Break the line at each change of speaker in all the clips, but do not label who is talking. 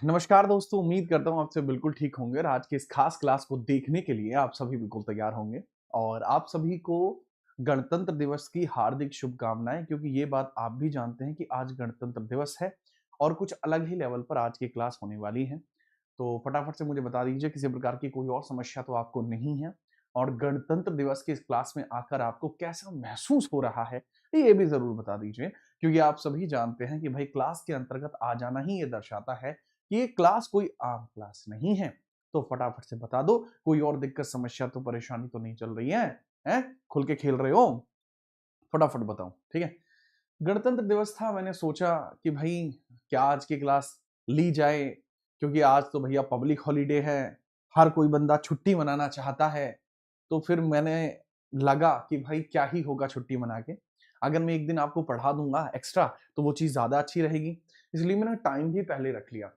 नमस्कार दोस्तों, उम्मीद करता हूँ आपसे बिल्कुल ठीक होंगे और आज के इस खास क्लास को देखने के लिए आप सभी बिल्कुल तैयार होंगे और आप सभी को गणतंत्र दिवस की हार्दिक शुभकामनाएं, क्योंकि ये बात आप भी जानते हैं कि आज गणतंत्र दिवस है और कुछ अलग ही लेवल पर आज की क्लास होने वाली है। तो फटाफट से मुझे बता दीजिए किसी प्रकार की कोई और समस्या तो आपको नहीं है और गणतंत्र दिवस की इस क्लास में आकर आपको कैसा महसूस हो रहा है ये भी ज़रूर बता दीजिए, क्योंकि आप सभी जानते हैं कि भाई क्लास के अंतर्गत आ जाना ही ये दर्शाता है कि ये क्लास कोई आम क्लास नहीं है। तो फटाफट से बता दो, कोई और दिक्कत, समस्या तो परेशानी तो नहीं चल रही है? हैं? खुल के खेल रहे हो? फटाफट बताओ, ठीक है? गणतंत्र दिवस था, मैंने सोचा कि भाई क्या आज की क्लास ली जाए, क्योंकि आज तो भैया पब्लिक हॉलिडे है, हर कोई बंदा छुट्टी मनाना चाहता है। तो फिर मैंने लगा कि भाई क्या ही होगा छुट्टी मना के, अगर मैं एक दिन आपको पढ़ा दूंगा एक्स्ट्रा तो वो चीज़ ज़्यादा अच्छी रहेगी। इसलिए मैंने टाइम भी पहले रख लिया।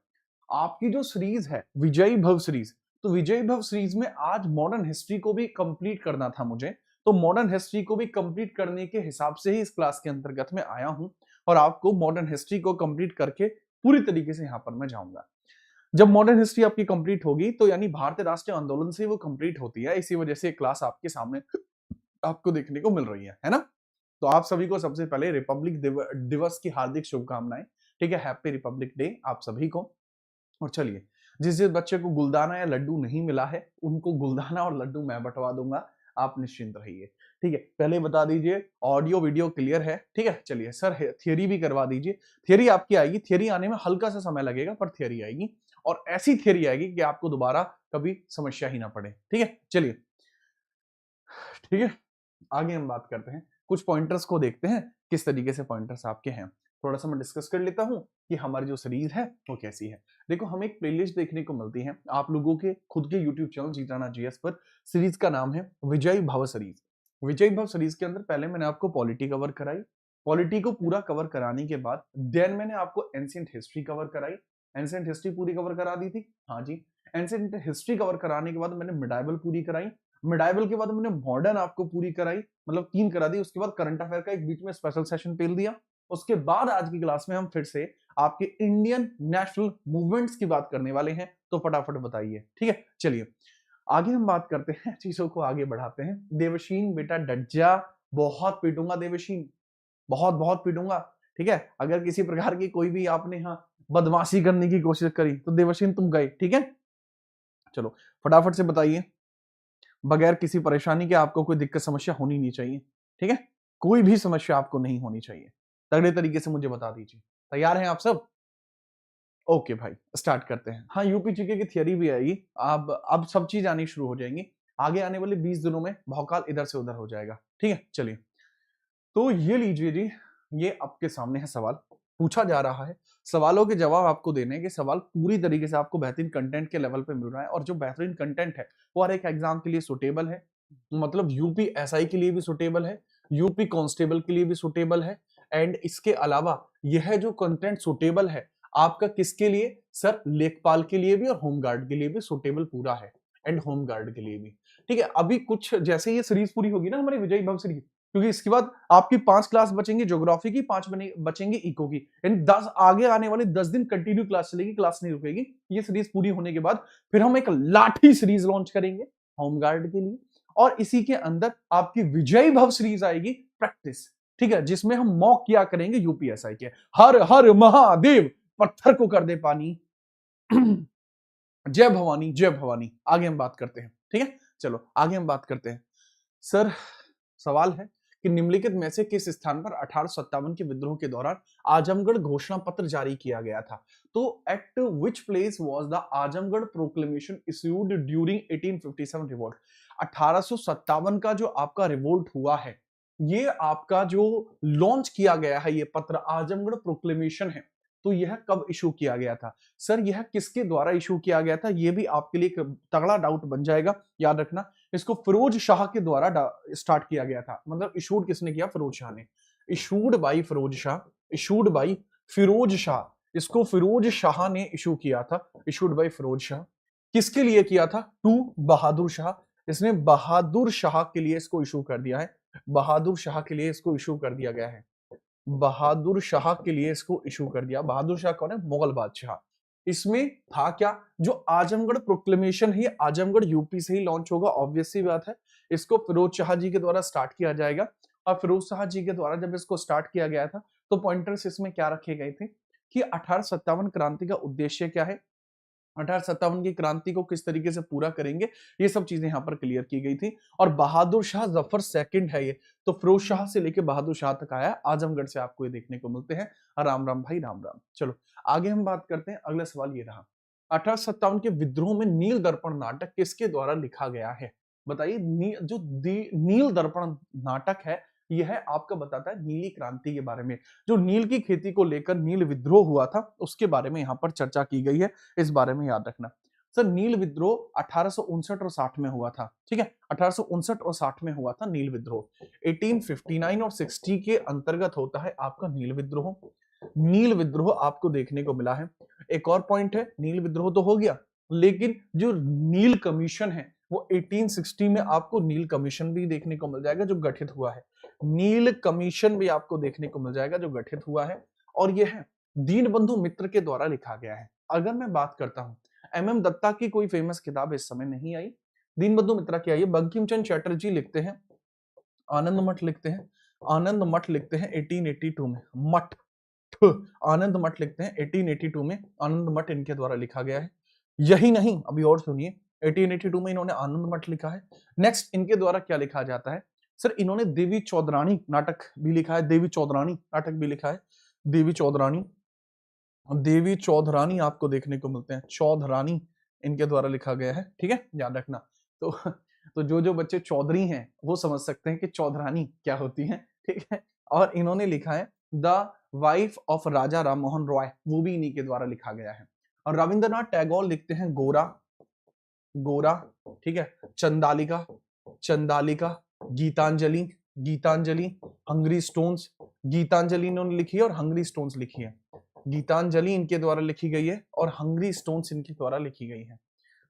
आपकी जो सीरीज है विजयी भव सीरीज, तो विजयी भव सीरीज में आज मॉडर्न हिस्ट्री को भी कंप्लीट करना था मुझे। तो मॉडर्न हिस्ट्री को भी कंप्लीट करने के हिसाब से ही इस क्लास के अंतर्गत में आया हूं और आपको मॉडर्न हिस्ट्री को कंप्लीट करके पूरी तरीके से यहां पर मैं जाऊंगा। जब मॉडर्न हिस्ट्री आपकी कंप्लीट होगी तो यानी भारतीय राष्ट्रीय आंदोलन से वो कंप्लीट होती है, इसी वजह से क्लास आपके सामने आपको देखने को मिल रही है ना? तो आप सभी को सबसे पहले रिपब्लिक दिवस की हार्दिक शुभकामनाएं। ठीक है, हैप्पी रिपब्लिक डे आप सभी को। और चलिए, जिस जिस बच्चे को गुलदाना या लड्डू नहीं मिला है उनको गुलदाना और लड्डू मैं बंटवा दूंगा, आप निश्चिंत रहिए। ठीक है, पहले बता दीजिए ऑडियो वीडियो क्लियर है? ठीक है, चलिए सर थियरी भी करवा दीजिए। थियरी आपकी आएगी, थियरी आने में हल्का सा समय लगेगा पर थियरी आएगी और ऐसी थियरी आएगी कि आपको दोबारा कभी समस्या ही ना पड़े। ठीक है, चलिए ठीक है, आगे हम बात करते हैं, कुछ पॉइंटर्स को देखते हैं किस तरीके से पॉइंटर्स आपके हैं। थोड़ा सा मैं डिस्कस कर लेता हूं कि हमारी जो सीरीज है वो कैसी है। देखो, हमें एक प्लेलिस्ट देखने को मिलती है आप लोगों के खुद के यूट्यूब चैनल जीताना जीएस पर। सीरीज का नाम है विजयी भव सीरीज। विजयी भव सीरीज के अंदर पहले मैंने आपको पॉलिटी कवर कराई, पॉलिटी को पूरा कवर कराने के बाद देन मैंने आपको एंशिएंट हिस्ट्री कवर कराई। एंशिएंट हिस्ट्री पूरी कवर करा दी थी, हाँ जी। एंशिएंट हिस्ट्री कवर कराने के बाद मैंने मिडाइवल पूरी कराई। मिडाइवल के बाद मैंने मॉडर्न आपको पूरी कराई, मतलब 3 करा दी। उसके बाद करंट अफेयर का एक बीच में स्पेशल सेशन पेल दिया। उसके बाद आज की क्लास में हम फिर से आपके इंडियन नेशनल मूवमेंट्स की बात करने वाले हैं। तो फटाफट बताइए, ठीक है? चलिए आगे हम बात करते हैं, चीजों को आगे बढ़ाते हैं। देवशीन बेटा डट जा, बहुत पीटूंगा देवशीन, बहुत बहुत पीटूंगा। ठीक है, अगर किसी प्रकार की कोई भी आपने यहाँ बदमाशी करने की कोशिश करी तो देवशीन तुम गए। ठीक है, चलो फटाफट से बताइए, बगैर किसी परेशानी के। आपको कोई दिक्कत समस्या होनी नहीं चाहिए, ठीक है? कोई भी समस्या आपको नहीं होनी चाहिए। तगड़े तरीके से मुझे बता दीजिए। तैयार हैं आप सब? ओके भाई, स्टार्ट करते हैं। हाँ, यूपी जीके की थियरी भी आएगी। अब सब चीज आनी शुरू हो जाएंगी। आगे आने वाले 20 दिनों में भौकाल इधर से उधर हो जाएगा। ठीक है, चलिए। तो ये लीजिए जी, ये आपके सामने है सवाल। पूछा जा रहा है, सवालों के जवाब आपको देने के। सवाल पूरी तरीके से आपको बेहतरीन कंटेंट के लेवल पे मिल रहा है और जो बेहतरीन कंटेंट है वो हर एक एग्जाम के लिए सुटेबल है। मतलब यूपी एसआई के लिए भी सुटेबल है, यूपी कांस्टेबल के लिए भी सुटेबल है। एंड इसके अलावा यह जो कंटेंट सुटेबल है आपका किसके लिए? सर लेखपाल के लिए भी और होमगार्ड के लिए भी सुटेबल पूरा है, एंड होमगार्ड के लिए भी। ठीक है, अभी कुछ जैसे ये सीरीज पूरी होगी ना हमारी विजयी भव सीरीज, क्योंकि इसके बाद आपकी 5 क्लास बचेंगी ज्योग्राफी की, 5 बचेंगी इको की। यानी 10 आगे आने वाले 10 दिन कंटिन्यू क्लास चलेगी, क्लास नहीं रुकेगी। ये सीरीज पूरी होने के बाद फिर हम एक लाठी सीरीज लॉन्च करेंगे होमगार्ड के लिए और इसी के अंदर आपकी विजयी भव सीरीज आएगी प्रैक्टिस। ठीक है, जिसमें हम मॉक किया करेंगे यूपीएसआई के। हर हर महादेव, पत्थर को कर दे पानी। जय भवानी जय भवानी। आगे हम बात करते हैं, ठीक है? चलो आगे हम बात करते हैं। सर सवाल है कि निम्नलिखित में से किस स्थान पर 1857 के विद्रोह के दौरान आजमगढ़ घोषणा पत्र जारी किया गया था? तो eight which place was the Azamgarh proclamation issued during 1857 revolt? 1857 का जो आपका रिवोल्ट हुआ है, ये आपका जो लॉन्च किया गया है ये पत्र आजमगढ़ प्रोक्लेमेशन है, तो यह कब इशू किया गया था? सर यह किसके द्वारा इशू किया गया था? ये भी आपके लिए एक तगड़ा डाउट बन जाएगा, याद रखना। इसको फिरोज शाह के द्वारा स्टार्ट किया गया था। मतलब इशूड किसने किया? फिरोज शाह ने। Issued by Firoz Shah, issued by Firoz Shah. इसको फिरोज शाह ने इशू किया था, इशूड बाई फिरोज शाह। किसके लिए किया था? टू बहादुर शाह। इसने बहादुर शाह के लिए इसको इशू कर दिया है, बहादुर शाह के लिए इसको इशू कर दिया गया है। बहादुर शाह के लिए इसको इशू कर दिया। बहादुर शाह कौन है? मुगल बादशाह। इसमें था क्या, जो आजमगढ़ प्रोक्लेमेशन है, आजमगढ़ यूपी से ही लॉन्च होगा, ऑब्वियस सी बात है। इसको फिरोज शाह जी के द्वारा स्टार्ट किया जाएगा, और फिरोज शाह जी के द्वारा जब इसको स्टार्ट किया गया था तो पॉइंटर्स इसमें क्या रखे गए थे कि 1857 क्रांति का उद्देश्य क्या है, 1857 की क्रांति को किस तरीके से पूरा करेंगे, ये सब चीजें यहाँ पर क्लियर की गई थी। और बहादुर शाह जफर सेकंड है ये, तो फिरोज शाह से लेके बहादुर शाह तक आया, आजमगढ़ से आपको ये देखने को मिलते हैं। राम राम भाई, राम राम। चलो आगे हम बात करते हैं। अगला सवाल ये रहा, 1857 के विद्रोह में नील दर्पण नाटक किसके द्वारा लिखा गया है? बताइए। नील दर्पण नाटक है, यह है आपका बताता है नीली क्रांति के बारे में। जो नील की खेती को लेकर नील विद्रोह हुआ था उसके बारे में यहाँ पर चर्चा की गई है, इस बारे में याद रखना। सर नील विद्रोह 1859 और 60 में हुआ था, ठीक है, 1859 और 60 में हुआ था नील विद्रोह। 1859 और 60 के अंतर्गत होता है आपका नील विद्रोह। नील विद्रोह आपको देखने को मिला है। एक और पॉइंट है, नील विद्रोह तो हो गया, लेकिन जो नील कमीशन है वो 1860 में आपको नील कमीशन भी देखने को मिल जाएगा जो गठित हुआ है। नील कमीशन भी आपको देखने को मिल जाएगा जो गठित हुआ है, और यह है दीनबंधु मित्र के द्वारा लिखा गया है। अगर मैं बात करता हूं, एमएम दत्ता की कोई फेमस किताब इस समय नहीं आई, दीनबंधु मित्रा की आई है। बंकिम चंद्र चटर्जी लिखते हैं, आनंद मठ लिखते हैं, आनंद मठ लिखते हैं 1882 में, मठ आनंद मठ लिखते हैं 1882 में, आनंद मठ इनके द्वारा लिखा गया है। यही नहीं, अभी और सुनिए, 1882 में इन्होंने आनंद मठ लिखा है। नेक्स्ट इनके द्वारा क्या लिखा जाता है? सर इन्होंने देवी चौधरानी नाटक भी लिखा है, देवी चौधरानी नाटक भी लिखा है। देवी चौधरानी, देवी चौधरानी आपको देखने को मिलते हैं, चौधरानी इनके द्वारा लिखा गया है, ठीक है, याद रखना। तो जो बच्चे चौधरी हैं वो समझ सकते हैं कि चौधरानी क्या होती है, ठीक है। और इन्होंने लिखा है द वाइफ ऑफ राजा राम मोहन रॉय, वो भी इन्हीं के द्वारा लिखा गया है। और रविंद्रनाथ टैगोर लिखते हैं गोरा, गोरा, ठीक है, चंदालिका, चंदालिका, गीतांजलि, गीतांजलि, हंगरी स्टोन्स, गीतांजलि इन्होंने लिखी है और हंगरी स्टोन्स लिखी है। गीतांजलि इनके द्वारा लिखी गई है और हंगरी स्टोन्स इनके द्वारा लिखी गई है,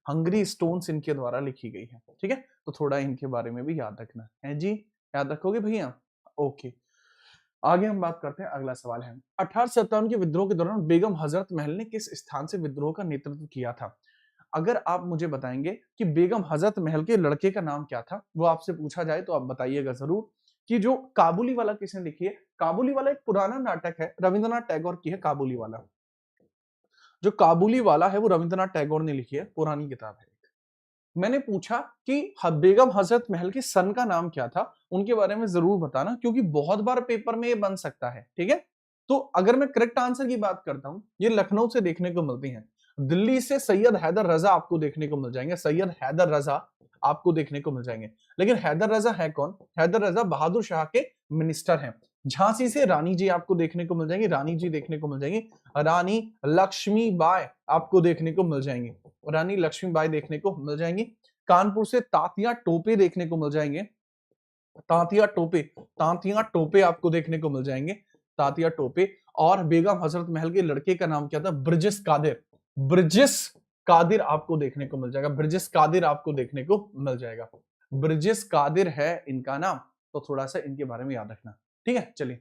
हंगरी स्टोन्स इनके द्वारा लिखी गई है, ठीक है। तो थोड़ा इनके बारे में भी याद रखना है जी, याद रखोगे भैया? ओके, आगे हम बात करते हैं। अगला सवाल है, 1857 के विद्रोह के दौरान बेगम हजरत महल ने किस स्थान से विद्रोह का नेतृत्व किया था? अगर आप मुझे बताएंगे कि बेगम हजरत महल के लड़के का नाम क्या था, वो आपसे पूछा जाए तो आप बताइएगा जरूर कि जो काबुली वाला किसने लिखी है। काबुली वाला एक पुराना नाटक है, रविंद्रनाथ टैगोर की है काबुली वाला। जो काबुली वाला है वो रविंद्रनाथ टैगोर ने लिखी है, पुरानी किताब है। मैंने पूछा कि बेगम हजरत महल के सन का नाम क्या था, उनके बारे में जरूर बताना, क्योंकि बहुत बार पेपर में ये बन सकता है, ठीक है। तो अगर मैं करेक्ट आंसर की बात करता हूं, ये लखनऊ से देखने को मिलती हैं। दिल्ली से सैयद हैदर रजा आपको देखने को मिल जाएंगे, सैयद हैदर रजा आपको देखने को मिल जाएंगे। लेकिन हैदर रजा है कौन? हैदर रजा बहादुर शाह के मिनिस्टर हैं। झांसी से रानी जी आपको देखने को मिल जाएंगी, रानी जी देखने को मिल जाएंगी, रानी लक्ष्मीबाई आपको देखने को मिल जाएंगी, रानी लक्ष्मीबाई देखने को मिल जाएंगी। कानपुर से तांतिया टोपे देखने को मिल जाएंगे, तांतिया टोपे, तांतिया टोपे आपको देखने को मिल जाएंगे, तांतिया टोपे। और बेगम हजरत महल के लड़के का नाम क्या था? ब्रिजेश कादिर, ब्रिजेश कादिर आपको देखने को मिल जाएगा, ब्रिजेश कादिर आपको देखने को मिल जाएगा, ब्रिजेश कादिर है इनका नाम। तो थोड़ा सा इनके बारे में याद रखना, ठीक है। चलिए,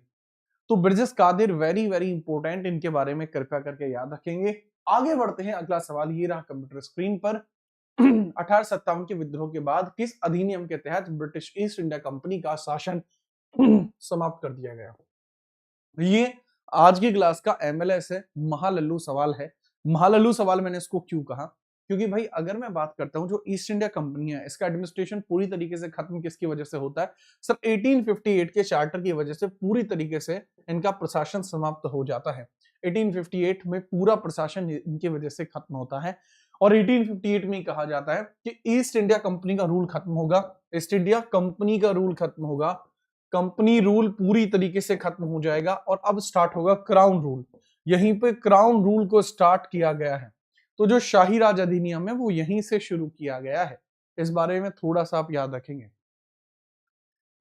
तो Brijesh Qadir very very important, इनके बारे में कृपया करके याद रखेंगे। आगे बढ़ते हैं, अगला सवाल ये रहा कंप्यूटर स्क्रीन पर। 1857 के विद्रोह के बाद किस अधिनियम के तहत ब्रिटिश ईस्ट इंडिया कंपनी का शासन समाप्त कर दिया गया? ये आज की क्लास का एमएलएस है, महालल्लू सवाल है। महालल्लू सवाल मैंने इसको क्यों कहा? क्योंकि भाई अगर मैं बात करता हूं, जो ईस्ट इंडिया कंपनी है इसका एडमिनिस्ट्रेशन पूरी तरीके से खत्म किसकी वजह से होता है? सर 1858 के चार्टर की वजह से पूरी तरीके से इनका प्रशासन समाप्त हो जाता है। 1858 में पूरा प्रशासन इनकी वजह से खत्म होता है, और 1858 में कहा जाता है कि ईस्ट इंडिया कंपनी का रूल खत्म होगा, ईस्ट इंडिया कंपनी का रूल खत्म होगा, कंपनी रूल पूरी तरीके से खत्म हो जाएगा, और अब स्टार्ट होगा क्राउन रूल। यहीं पे क्राउन रूल को स्टार्ट किया गया है। तो जो शाही राज अधिनियम है वो यहीं से शुरू किया गया है, इस बारे में थोड़ा सा आप याद रखेंगे।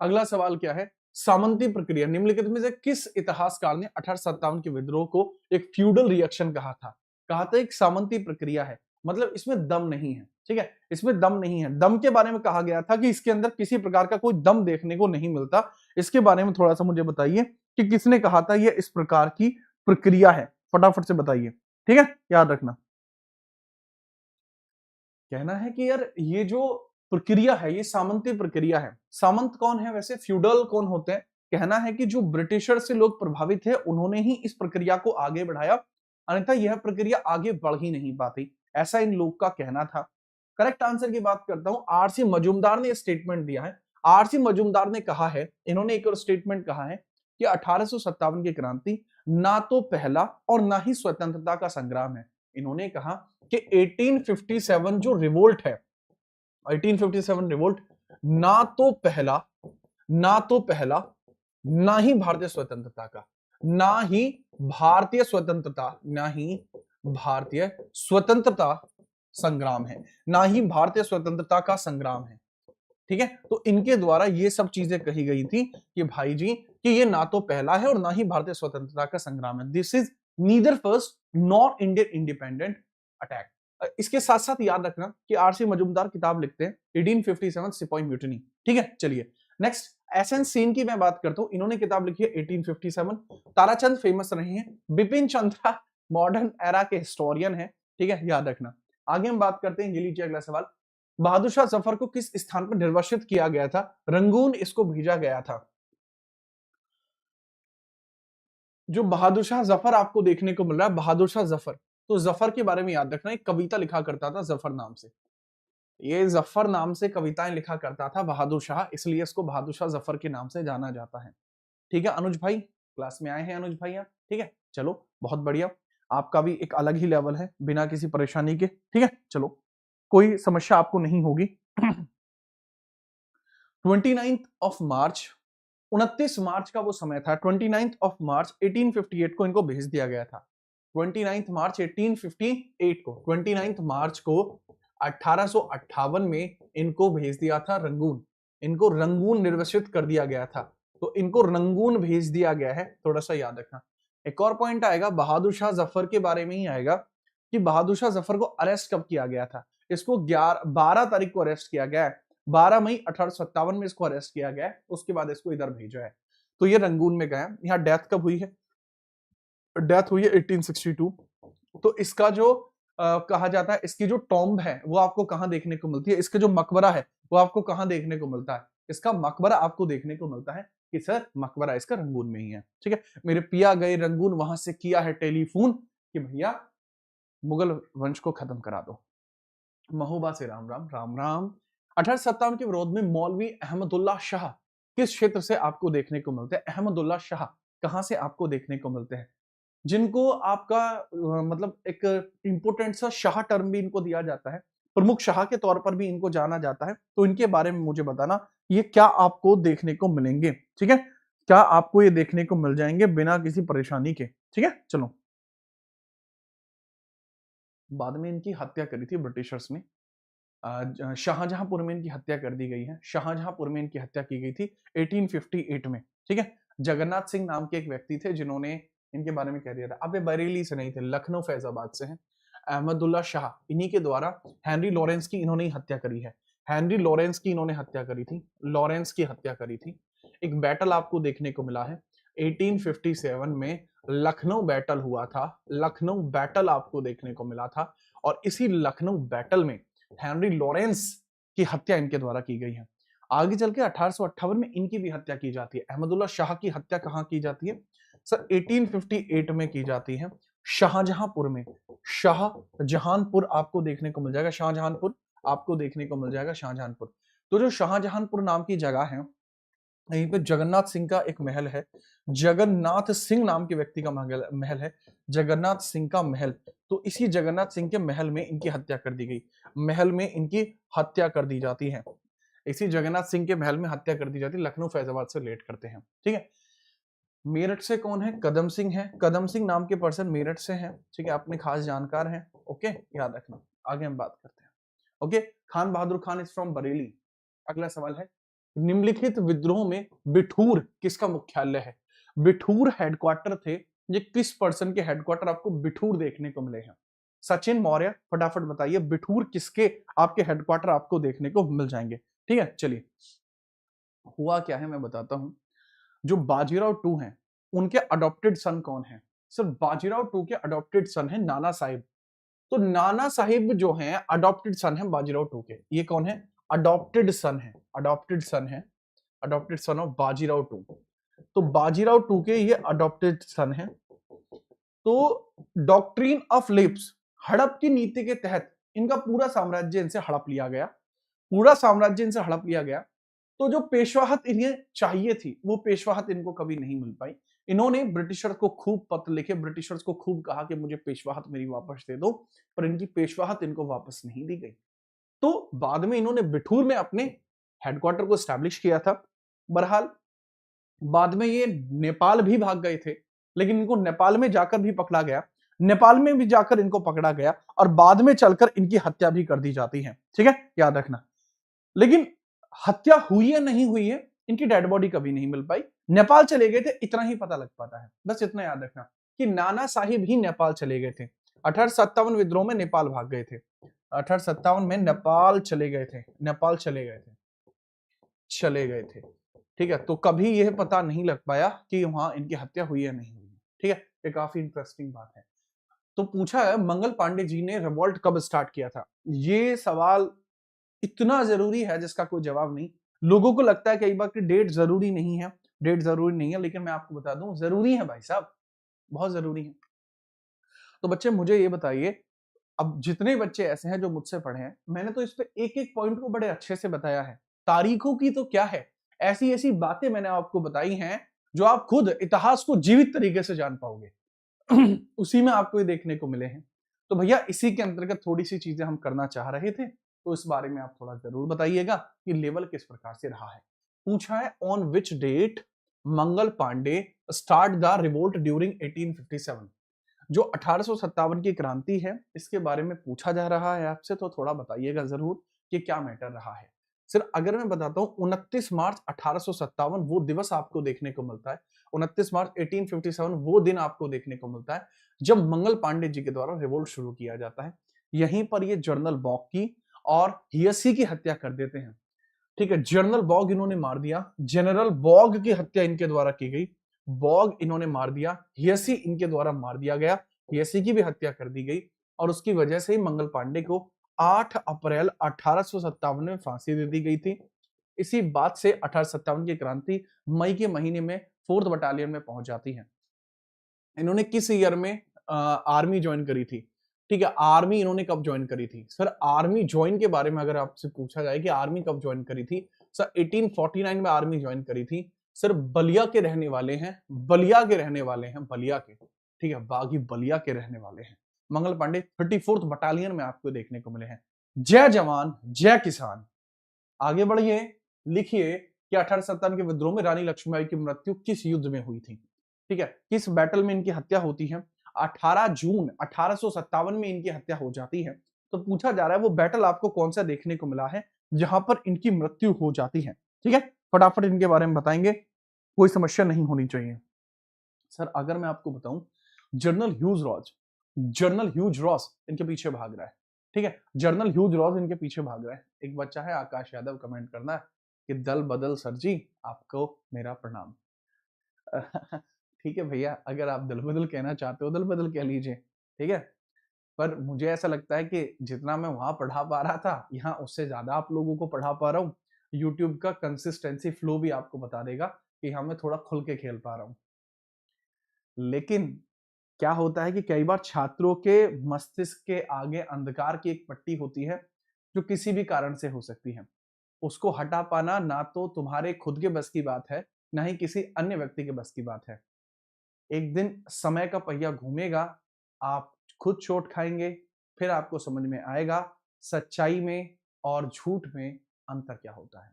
अगला सवाल क्या है? सामंती प्रक्रिया निम्नलिखित में से किस इतिहासकार ने 1857 के विद्रोह को एक फ्यूडल रिएक्शन कहा था? कहा था एक सामंती प्रक्रिया है, मतलब इसमें दम नहीं है, ठीक है, इसमें दम नहीं है। दम के बारे में कहा गया था कि इसके अंदर किसी प्रकार का कोई दम देखने को नहीं मिलता। इसके बारे में थोड़ा सा मुझे बताइए कि किसने कहा था ये इस प्रकार की प्रक्रिया है? फटाफट से बताइए, ठीक है, याद रखना। कहना है कि यार ये जो प्रक्रिया है ये सामंती प्रक्रिया है। सामंत कौन है वैसे, फ्यूडल कौन होते हैं? कहना है कि जो ब्रिटिशर से लोग प्रभावित थे उन्होंने ही इस प्रक्रिया को आगे बढ़ाया, अन्यथा यह प्रक्रिया आगे बढ़ ही नहीं पाती, ऐसा इन लोग का कहना था। करेक्ट आंसर की बात करता हूं, आरसी मजूमदार ने स्टेटमेंट दिया है। आरसी मजूमदार ने कहा है, इन्होंने एक और स्टेटमेंट कहा है कि 1857 की क्रांति ना तो पहला और ना ही स्वतंत्रता का संग्राम है। इन्होंने कहा कि 1857 जो रिवोल्ट है, 1857 रिवोल्ट ना तो पहला ना ही भारतीय स्वतंत्रता का, ना ही भारतीय स्वतंत्रता, ना ही भारतीय स्वतंत्रता संग्राम है, ना ही भारतीय स्वतंत्रता का संग्राम है। ठीक है, तो इनके द्वारा ये सब चीजें कही गई थी कि भाई जी कि ये ना तो पहला है और ना ही भारतीय स्वतंत्रता का संग्राम है। This is neither first nor Indian independent attack. इसके साथ साथ याद रखना कि आरसी मजूमदार किताब लिखते हैं 1857 सिपाही म्यूटिनी। ठीक है, चलिए नेक्स्ट एसएन सेन की मैं बात करता हूं, इन्होंने किताब लिखी है 1857। ताराचंद फेमस रहे हैं, बिपिन चंद्रा मॉडर्न एरा के हिस्टोरियन है। ठीक है, याद रखना। आगे हम बात करते हैं, ये लीजिए अगला सवाल। बहादुर शाह जफर को किस स्थान पर निर्वासित किया गया था? रंगून इसको भेजा गया था। जो बहादुर शाह जफर आपको देखने को मिल रहा है, बहादुर शाह जफर, तो जफर के बारे में याद रखना, एक कविता लिखा करता था जफर नाम से। ये जफर नाम से कविताएं लिखा करता था बहादुर शाह, इसलिए इसको बहादुर शाह जफर के नाम से जाना जाता है। ठीक है अनुज भाई, क्लास में आए हैं अनुज भाई आप? ठीक है, चलो बहुत बढ़िया। आपका भी एक अलग ही लेवल है बिना किसी परेशानी के। ठीक है, चलो कोई समस्या आपको नहीं होगी। 29 मार्च 29 मार्च का वो समय था, 29 मार्च 1858 को इनको भेज दिया गया था। 29 मार्च 1858 को, 29 मार्च को 1858 में इनको भेज दिया था रंगून। इनको रंगून निर्वासित कर दिया गया था, तो इनको रंगून भेज दिया गया है, थोड़ा सा याद रखना। एक और पॉइंट आएगा बहादुर शाह जफर के बारे में ही आएगा कि बहादुर शाह जफर को अरेस्ट कब किया गया था। इसको 12 तारीख को अरेस्ट किया गया है, 12 मई 1857 में इसको अरेस्ट किया गया है, उसके बाद इसको इधर भेजा है। तो ये रंगून में गया। यहाँ डेथ कब हुई है? डेथ हुई है 1862। तो इसका जो कहा जाता है, इसकी जो टॉम्ब है वो आपको कहां देखने को मिलती है? इसका जो मकबरा है वो आपको कहां देखने को मिलता है? इसका मकबरा आपको देखने को मिलता है कि सर मकबरा इसका रंगून में ही है। ठीक है, मेरे पिया गए रंगून, वहां से किया है टेलीफोन कि भैया मुगल वंश को खत्म करा दो। महोबा से राम राम राम राम। 1857 के विरोध में मौलवी अहमदुल्ला शाह किस क्षेत्र से आपको देखने को मिलते हैं? अहमदुल्ला शाह कहां से आपको देखने को मिलते हैं? जिनको आपका मतलब एक इंपोर्टेंट सा शाह टर्म भी इनको दिया जाता है, प्रमुख शाह के तौर पर भी इनको जाना जाता है, तो इनके बारे में मुझे बताना ये क्या आपको देखने को मिलेंगे। ठीक है, क्या आपको ये देखने को मिल जाएंगे बिना किसी परेशानी के? ठीक है, चलो। बाद में इनकी हत्या करी थी ब्रिटिशर्स ने, शाहजहांपुर में इनकी हत्या कर दी गई है। शाहजहांपुर में इनकी हत्या की गई थी 1858 में। ठीक है, जगन्नाथ सिंह नाम के एक व्यक्ति थे जिन्होंने इनके बारे में कह दिया था। अब ये बरेली से नहीं थे, लखनऊ फैजाबाद से हैं। अहमदुल्ला शाह, इन्हीं के द्वारा हेनरी लॉरेंस की इन्होंने ही हत्या करी है। हेनरी लॉरेंस की इन्होंने हत्या करी थी, लॉरेंस की हत्या करी थी। एक बैटल आपको देखने को मिला है 1857 में, लखनऊ बैटल हुआ था। लखनऊ बैटल आपको देखने को मिला था, और इसी लखनऊ बैटल में हेनरी लॉरेंस की हत्या इनके द्वारा की गई है। आगे चल के 1858 में इनकी भी हत्या की जाती है। अहमदुल्ला शाह की हत्या कहां की जाती है सर? 1858 में की जाती है, शाहजहांपुर में। शाहजहानपुर आपको देखने को मिल जाएगा, शाहजहानपुर आपको देखने को मिल जाएगा, शाहजहानपुर। तो जो शाहजहानपुर नाम की जगह है, यहीं पे जगन्नाथ सिंह का एक महल है। जगन्नाथ सिंह नाम के व्यक्ति का महल है, जगन्नाथ सिंह का महल। तो इसी जगन्नाथ सिंह के महल में इनकी हत्या कर दी गई, महल में इनकी हत्या कर दी जाती है। इसी जगन्नाथ सिंह के महल में हत्या कर दी जाती है। लखनऊ फैजाबाद से लेट करते हैं। ठीक है, मेरठ से कौन है? कदम सिंह है। कदम सिंह नाम के पर्सन मेरठ से हैं। ठीक है, अपने खास जानकार हैं। ओके, याद रखना। आगे हम बात करते हैं। Okay, Khan Bahadur Khan is from Bareilly. अगला सवाल है, निम्नलिखित विद्रोह में बिठूर किसका मुख्यालय है? बिठूर हेडक्वार्टर थे। ये किस पर्सन के हेडक्वार्टर आपको बिठूर देखने को मिले हैं? सचिन मौर्य, फटाफट बताइए बिठूर किसके आपके हेडक्वार्टर आपको देखने को मिल जाएंगे? ठीक है, चलिए। हुआ क्या है मैं बताता हूं। जो बाजीराव टू हैं, उनके अडॉप्टेड सन कौन है? सर बाजीराव टू के अडॉप्टेड सन है नाना साहिब। तो नाना साहिब जो हैं अडॉप्टेड सन है बाजीराव टू के। ये कौन है? अडॉप्टेड सन है, अडॉप्टेड सन है, adopted son of Bajirao two. तो बाजीराव टू के ये अडॉप्टेड सन है। तो डॉक्ट्रिन ऑफ लिप्स, हड़प की नीति के तहत इनका पूरा साम्राज्य इनसे हड़प लिया गया, पूरा साम्राज्य इनसे हड़प लिया गया। तो जो पेशवाहत इन्हें चाहिए थी वो पेशवाहत इनको कभी नहीं मिल पाई। इन्होंने ब्रिटिशर्स को खूब पत्र लिखे, ब्रिटिशर्स को खूब कहा कि मुझे पेशवाहत मेरी वापस दे दो, पर इनकी पेशवाहत इनको वापस नहीं दी गई। तो बाद में इन्होंने बिठूर में अपने हेडक्वार्टर को स्टैब्लिश किया था। बहरहाल बाद में ये नेपाल भी भाग गए थे, लेकिन इनको नेपाल में जाकर भी पकड़ा गया, नेपाल में भी जाकर इनको पकड़ा गया और बाद में चलकर इनकी हत्या भी कर दी जाती है। ठीक है, याद रखना। लेकिन हत्या हुई है नहीं हुई है, इनकी डेड बॉडी कभी नहीं मिल पाई। नेपाल चले गए थे, इतना ही पता लग पाता है। बस इतना याद रखना कि नाना साहिब ही नेपाल चले गए थे। 1857 विद्रोह में नेपाल भाग गए थे, 1857 में नेपाल चले गए थे, नेपाल चले गए थे, चले गए थे। ठीक है, तो कभी यह पता नहीं लग पाया कि वहां इनकी हत्या हुई है नहीं हुई है। ठीक है, ये काफी इंटरेस्टिंग बात है। तो पूछा है मंगल पांडे जी ने रिवॉल्ट कब स्टार्ट किया था? ये सवाल इतना जरूरी है जिसका कोई जवाब नहीं। लोगों को लगता है कई बार कि डेट जरूरी नहीं है, डेट जरूरी नहीं है, लेकिन मैं आपको बता दूं जरूरी है भाई साहब, बहुत जरूरी है। तो बच्चे मुझे ये बताइए, अब जितने बच्चे ऐसे हैं जो मुझसे पढ़े हैं, मैंने तो इस पे एक एक पॉइंट को बड़े अच्छे से बताया है। तारीखों की तो क्या है, ऐसी ऐसी बातें मैंने आपको बताई हैं जो आप खुद इतिहास को जीवित तरीके से जान पाओगे। उसी में आपको ये देखने को मिले हैं। तो भैया इसी के अंतर्गत थोड़ी सी चीजें हम करना चाह रहे थे, तो इस बारे में आप थोड़ा जरूर बताइएगा कि लेवल किस प्रकार से रहा है। पूछा है on which date Mangal Pandey start the revolt during 1857। जो 1857 की क्रांति है इसके बारे में पूछा जा रहा है आपसे, तो थोड़ा बताइएगा जरूर कि क्या मैटर रहा है। सिर्फ अगर मैं बताता हूं 29 मार्च 1857 वो दिवस आपको देखने को मिलता है, 29 मार्च 1857 वो दिन आपको देखने को मिलता है जब मंगल पांडे जी के द्वारा रिवोल्ट शुरू किया जाता है। यहीं पर ये जनरल बॉग की और हियसी की हत्या कर देते हैं। ठीक है, जनरल बॉग इन्होंने मार दिया, जनरल बॉग की हत्या इनके द्वारा की गई, बॉग इन्होंने मार दिया, हियसी इनके द्वारा मार दिया गया, हियसी की भी हत्या कर दी गई और उसकी वजह से ही मंगल पांडे को 8 अप्रैल 1857 में फांसी दे दी गई थी। इसी बात से 1857 की क्रांति मई के महीने में 4th बटालियन में पहुंच जाती है। इन्होंने किस ईयर में आर्मी ज्वाइन करी थी? ठीक है, आर्मी इन्होंने कब ज्वाइन करी थी? सर आर्मी ज्वाइन के बारे में अगर आपसे पूछा जाए कि आर्मी कब ज्वाइन करी थी, सर 1849 में आर्मी ज्वाइन करी थी। सर बलिया के रहने वाले हैं, बलिया के रहने वाले हैं, बलिया के। ठीक है, बागी बलिया के रहने वाले हैं। मंगल पांडे 34th बटालियन में आपको देखने को मिले हैं। जय जवान जय किसान। आगे बढ़िए, लिखिए कि 1857 के विद्रोह में रानी लक्ष्मीबाई की मृत्यु किस युद्ध में हुई थी? ठीक है, किस बैटल में इनकी हत्या होती है? 18 जून 1857 में इनकी हत्या हो जाती है। तो पूछा जा रहा है वो बैटल आपको कौन सा देखने को मिला है जहां पर इनकी मृत्यु हो जाती है। ठीक है, फटाफट इनके बारे में बताएंगे, कोई समस्या नहीं होनी चाहिए। सर अगर मैं आपको बताऊं, general huge Ross, general huge Ross इनके पीछे भाग रहा है। ठीक है, जनरल ह्यूज रॉस इनके पीछे भाग रहा है। एक बच्चा है आकाश यादव, कमेंट करना है कि दल बदल सर जी आपको मेरा प्रणाम। ठीक है भैया, अगर आप दल बदल कहना चाहते हो दल बदल कह लीजिए। ठीक है, पर मुझे ऐसा लगता है कि जितना मैं वहां पढ़ा पा रहा था यहाँ उससे ज्यादा आप लोगों को पढ़ा पा रहा हूँ। यूट्यूब का कंसिस्टेंसी फ्लो भी आपको बता देगा कि हाँ मैं थोड़ा खुल के खेल पा रहा हूँ। लेकिन क्या होता है कि कई बार छात्रों के मस्तिष्क के आगे अंधकार की एक पट्टी होती है जो किसी भी कारण से हो सकती है। उसको हटा पाना ना तो तुम्हारे खुद के बस की बात है, ना ही किसी अन्य व्यक्ति के बस की बात है। एक दिन समय का पहिया घूमेगा, आप खुद चोट खाएंगे, फिर आपको समझ में आएगा सच्चाई में और झूठ में अंतर क्या होता है।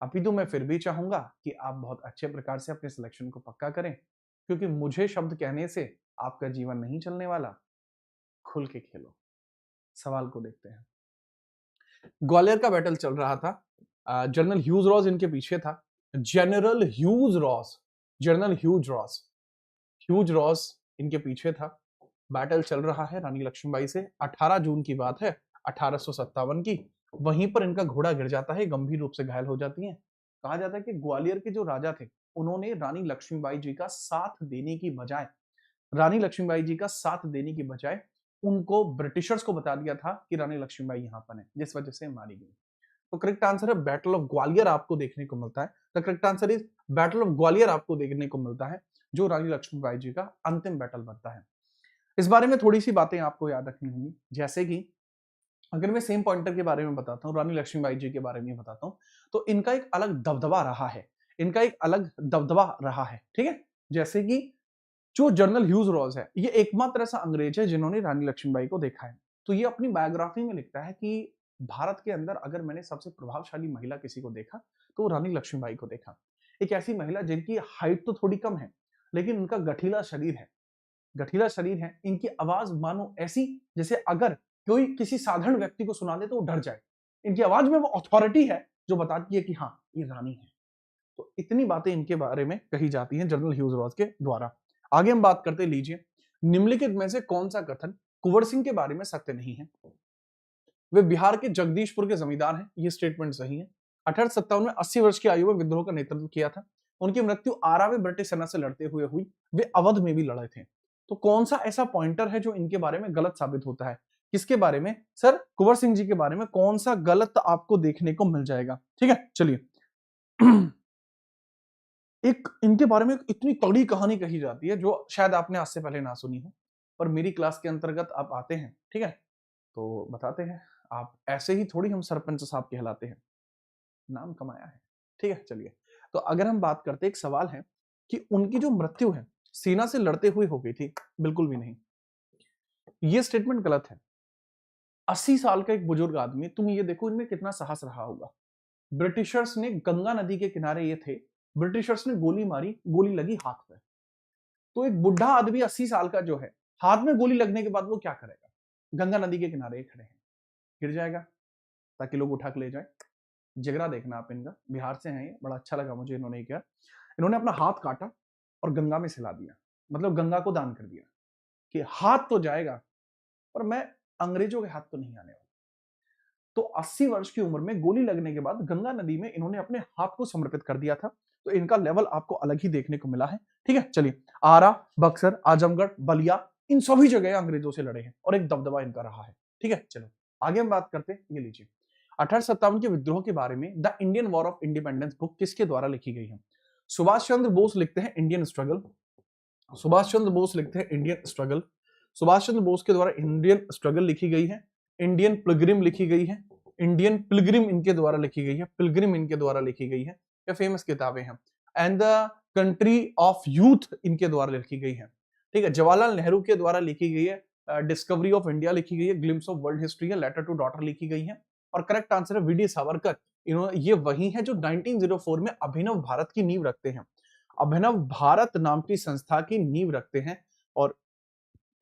अभी तो मैं फिर भी चाहूंगा कि आप बहुत अच्छे प्रकार से अपने सिलेक्शन को पक्का करें, क्योंकि मुझे शब्द कहने से आपका जीवन नहीं चलने वाला। खुल के खेलो। सवाल को देखते हैं। ग्वालियर का बैटल चल रहा था, जनरल ह्यूज रॉस इनके पीछे था। General huge Ross, general huge Ross, huge Ross इनके पीछे था। बैटल चल रहा है रानी लक्ष्मीबाई से, 18 जून की बात है 1857 की। वहीं पर इनका घोड़ा गिर जाता है, गंभीर रूप से घायल हो जाती हैं। कहा जाता है कि ग्वालियर के जो राजा थे उन्होंने रानी लक्ष्मीबाई जी का साथ देने की बजाय उनको ब्रिटिशर्स को बता दिया था कि रानी लक्ष्मीबाई यहाँ पर है, जिस वजह से मारी गई। तो करेक्ट आंसर है बैटल ऑफ ग्वालियर आपको देखने को मिलता है। The correct answer is battle of Gwalior आपको देखने को मिलता है, जो रानी लक्ष्मीबाई जी का अंतिम बैटल बनता है। इस बारे में थोड़ी सी बातें आपको याद रखनी होंगी, जैसे कि अगर मैं सेम पॉइंटर के बारे में बताता हूँ, रानी लक्ष्मीबाई जी के बारे में बताता हूँ, तो इनका एक अलग दबदबा रहा है। ठीक है। जैसे कि जो जनरल ह्यूज रॉज है, ये एकमात्र ऐसा अंग्रेज है जिन्होंने रानी लक्ष्मीबाई को देखा है। तो ये अपनी बायोग्राफी में लिखता है कि भारत के अंदर अगर मैंने सबसे प्रभावशाली महिला किसी को देखा तो वो रानी लक्ष्मीबाई को देखा। एक ऐसी महिला जिनकी हाइट तो थोड़ी कम है, लेकिन उनका गठीला शरीर है, इनकी आवाज मानो ऐसी जैसे अगर कोई किसी साधारण व्यक्ति को सुना दे तो वो डर जाए। इनकी आवाज में वो अथॉरिटी है जो बताती है कि हाँ, ये रानी है। तो इतनी बातें इनके बारे में कही जाती हैं जनरल ह्यूज रॉज के द्वारा। आगे हम बात करते, लीजिए, निम्नलिखित में से कौन सा कथन कुंवर सिंह के बारे में सत्य नहीं है? वे बिहार के जगदीशपुर के जमींदार हैं, ये स्टेटमेंट सही है। 1857 में 80 वर्ष की आयु में विद्रोह का नेतृत्व किया था। उनकी मृत्यु आरा में ब्रिटिश सेना से लड़ते हुए हुई। वे अवध में भी लड़े थे। तो कौन सा ऐसा पॉइंटर है जो इनके बारे में गलत साबित होता है? किसके बारे में सर? कुंवर सिंह जी के बारे में कौन सा गलत आपको देखने को मिल जाएगा? ठीक है, चलिए। एक इनके बारे में इतनी तगड़ी कहानी कही जाती है जो शायद आपने आज से पहले ना सुनी हो, पर मेरी क्लास के अंतर्गत आप आते हैं, ठीक है, तो बताते हैं। आप ऐसे ही थोड़ी हम सरपंच साहब कहलाते हैं, नाम कमाया है, ठीक है। चलिए, तो अगर हम बात करते, एक सवाल है कि उनकी जो मृत्यु है सेना से लड़ते हुए हो गई थी, बिल्कुल भी नहीं, ये स्टेटमेंट गलत है। 80 साल का एक बुजुर्ग आदमी, तुम ये देखो इनमें कितना साहस रहा होगा। ब्रिटिशर्स ने, गंगा नदी के किनारे ये थे, ब्रिटिशर्स ने गोली मारी, गोली लगी हाथ पे। तो एक बुढ़ा आदमी 80 साल का जो है, हाथ में गोली लगने के बाद वो क्या करेगा? गंगा नदी के किनारे खड़े हैं, गिर जाएगा ताकि लोग उठा के ले जाए। जिगरा देखना आप इनका, बिहार से हैं ये, बड़ा अच्छा लगा मुझे इन्होंने किया। इन्होंने अपना हाथ काटा और गंगा में सिला दिया, मतलब गंगा को दान कर दिया कि हाथ तो जाएगा पर मैं अंग्रेजों के हाथ तो नहीं आने वाला। तो 80 वर्ष की उम्र में गोली लगने के बाद गंगा नदी में इन्होंने अपने हाथ को समर्पित कर दिया था। तो इनका लेवल आपको अलग ही देखने को मिला है, ठीक है। चलिए, आरा, बक्सर, आजमगढ़, बलिया, इन सभी जगह अंग्रेजों से लड़े हैं और एक दबदबा इनका रहा है, ठीक है। चलो आगे हम बात करते हैं, ये लीजिए, 1857 के विद्रोह के बारे में the Indian war of independence book किसके द्वारा लिखी गई है? सुभाष चंद्र बोस लिखते हैं इंडियन स्ट्रगल। सुभाष चंद्र बोस लिखते हैं इंडियन स्ट्रगल। सुभाष चंद्र बोस के द्वारा इंडियन स्ट्रगल लिखी गई है, इंडियन पिलग्रिम लिखी गई है, इंडियन पिलग्रिम इनके द्वारा लिखी गई है, पिलग्रिम इनके द्वारा लिखी गई है, ये फेमस किताबें हैं। And the country of youth इनके द्वारा लिखी गई है, ठीक है। जवाहरलाल नेहरू के द्वारा लिखी गई है, डिस्कवरी ऑफ इंडिया लिखी गई है, ग्लिम्स ऑफ वर्ल्ड हिस्ट्री है, लेटर टू डॉटर लिखी गई है। और करेक्ट आंसर है वीडी सावरकर। इन्होंने, ये वही है जो 1904 में अभिनव भारत की नींव रखते हैं, अभिनव भारत नाम की संस्था की नींव रखते हैं, और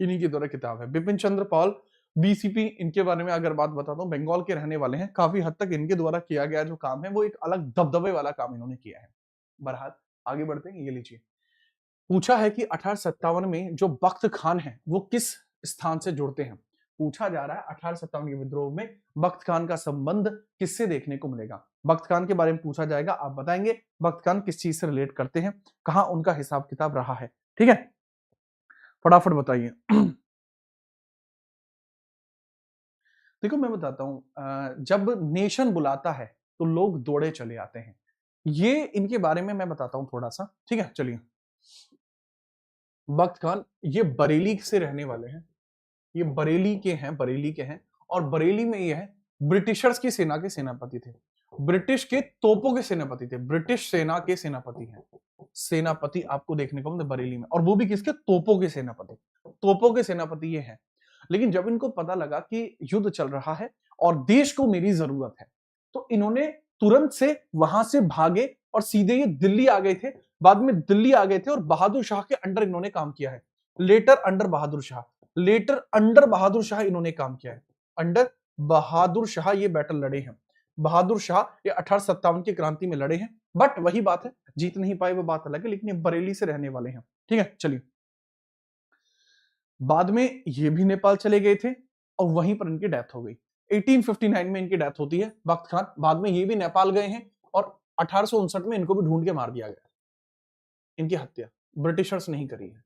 इन्हीं के द्वारा किताब है। बिपिन चंद्र पाल, बीसीपी, इनके बारे में अगर बात बताता हूँ, बंगाल के रहने वाले हैं। काफी हद तक इनके द्वारा किया गया जो काम है वो एक अलग दबदबे वाला काम इन्होंने किया है। बहरहाल आगे बढ़ते हैं, ये लीजिए, पूछा है कि 1857 में जो बख्त खान है वो किस स्थान से जुड़ते हैं? पूछा जा रहा है 1857 के विद्रोह में बख्त खान का संबंध किससे देखने को मिलेगा? बख्त खान के बारे में पूछा जाएगा, आप बताएंगे बख्त खान किस चीज से रिलेट करते हैं, कहां उनका हिसाब किताब रहा है, ठीक है, फटाफट बताइए। देखो मैं बताता हूं, जब नेशन बुलाता है तो लोग दौड़े चले आते हैं, ये इनके बारे में मैं बताता हूं थोड़ा सा, ठीक है। चलिए, बख्त खान ये बरेली से रहने वाले हैं, ये बरेली के हैं और बरेली में ये है, ब्रिटिशर्स की सेना के सेनापति थे, ब्रिटिश के तोपों के सेनापति थे, ब्रिटिश सेना के सेनापति हैं, सेनापति आपको देखने को मिलते बरेली में, और वो भी किसके? तोपों के सेनापति, तोपों के सेनापति ये हैं। लेकिन जब इनको पता लगा कि युद्ध चल रहा है और देश को मेरी जरूरत है, तो इन्होंने तुरंत से वहां से भागे और सीधे ये दिल्ली आ गए थे। बाद में दिल्ली आ गए थे और बहादुर शाह के अंडर इन्होंने काम किया है, letter under Bahadur Shah, letter under Bahadur Shah इन्होंने काम किया है, अंडर बहादुर शाह ये बैटल लड़े हैं। बहादुर शाह ये 1857 की क्रांति में लड़े हैं, बट वही बात है, जीत नहीं पाए वो बात अलग है, लेकिन ये बरेली से रहने वाले हैं, ठीक है। चलिए, बाद में ये भी नेपाल चले गए थे और वहीं पर इनकी डेथ हो गई। 1859 में इनकी डेथ होती है बख्त खान, बाद में ये भी नेपाल गए हैं और 1859 में इनको भी ढूंढ के मार दिया गया। इनकी हत्या ब्रिटिशर्स नहीं करी है।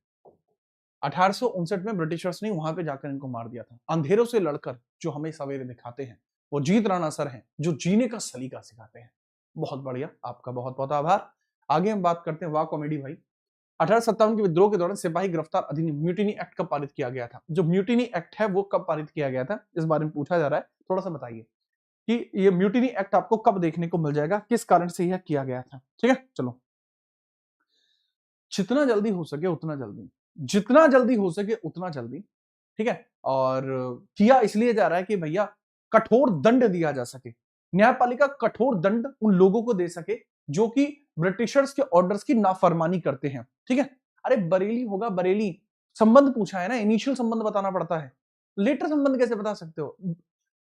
1859 में ब्रिटिशर्स ने वहां पे जाकर इनको मार दिया था। अंधेरों से लड़कर जो हमें सवेरे दिखाते हैं वो जीत राणा सर हैं, जो जीने का सलीका सिखाते हैं। बहुत बढ़िया, आपका बहुत बहुत आभार। आगे हम बात करते हैं, वाह कॉमेडी भाई। 1857 के विद्रोह के दौरान सिपाही गिरफ्तार अधिनियम म्यूटिनी एक्ट कब पारित किया गया था? जो म्यूटिनी एक्ट है वो कब पारित किया गया था, इस बारे में पूछा जा रहा है। थोड़ा सा बताइए कि ये म्यूटिनी एक्ट आपको कब देखने को मिल जाएगा, किस कारण से यह किया गया था। ठीक है, चलो, जितना जल्दी हो सके उतना जल्दी, जितना जल्दी हो सके उतना जल्दी। ठीक है, और किया इसलिए जा रहा है कि भैया कठोर दंड दिया जा सके, न्यायपालिका कठोर दंड उन लोगों को दे सके जो कि ब्रिटिशर्स के ऑर्डर्स की नाफरमानी करते हैं। ठीक है, अरे बरेली होगा बरेली, संबंध पूछा है ना, इनिशियल संबंध बताना पड़ता है, लेटर संबंध कैसे बता सकते हो?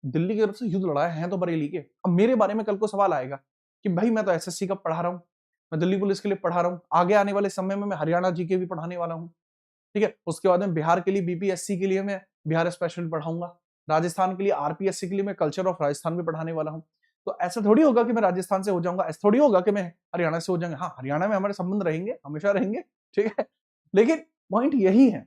दिल्ली की तरफ से युद्ध लड़ा है तो बरेली के। अब मेरे बारे में कल को सवाल आएगा कि भाई मैं तो एसएससी का पढ़ा रहा हूं, मैं दिल्ली पुलिस के लिए पढ़ा रहा हूं, आगे आने वाले समय में मैं हरियाणा जीके भी पढ़ाने वाला हूं। ठीक है, उसके बाद में बिहार के लिए बीपीएससी के लिए मैं बिहार स्पेशल पढ़ाऊंगा, राजस्थान के लिए आरपीएससी के लिए मैं कल्चर ऑफ राजस्थान में पढ़ाने वाला हूं। तो ऐसा थोड़ी होगा कि मैं राजस्थान से हो जाऊंगा, ऐसा थोड़ी होगा कि मैं हरियाणा से हो जाऊंगा। हाँ, हरियाणा में हमारे संबंध रहेंगे, हमेशा रहेंगे। ठीक है, लेकिन पॉइंट यही है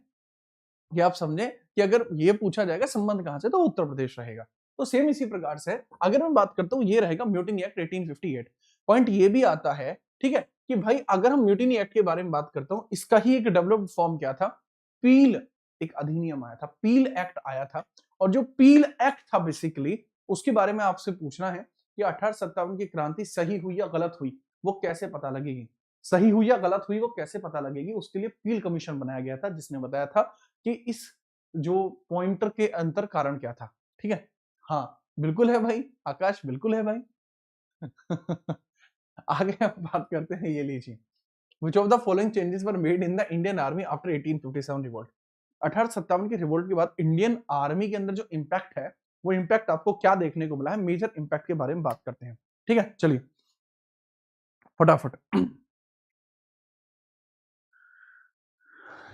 कि आप समझे कि अगर ये पूछा जाएगा संबंध कहां से, तो उत्तर प्रदेश रहेगा। तो सेम इसी प्रकार से अगर मैं बात करता हूं, ये रहेगा म्यूटिनी एक्ट 1858। पॉइंट ये भी आता है, ठीक है, कि भाई अगर हम म्यूटिनी एक्ट के बारे में बात करता हूं, इसका ही एक डेवलप्ड फॉर्म क्या था, पील एक अधिनियम आया था, पील एक्ट आया था। और जो पील एक्ट था बेसिकली, उसके बारे में आपसे पूछना है कि 1857 की क्रांति सही हुई या गलत हुई, वो कैसे पता लगेगी? सही हुई या गलत हुई वो कैसे पता लगेगी? उसके लिए पील कमीशन बनाया गया था, जिसने बताया था कि इस जो पॉइंटर के अंतर कारण क्या था। ठीक है, हाँ बिल्कुल है भाई आकाश, बिल्कुल है भाई। आगे हम बात करते हैं, ये लीजिए, विच of the following changes were made in the Indian army after 1857 revolt. 1857 के रिवोल्ट के बाद इंडियन आर्मी के अंदर जो इंपैक्ट है, वो इंपैक्ट आपको क्या देखने को मिला है, मेजर इंपैक्ट के बारे में बात करते हैं। ठीक है, चलिए फटाफट।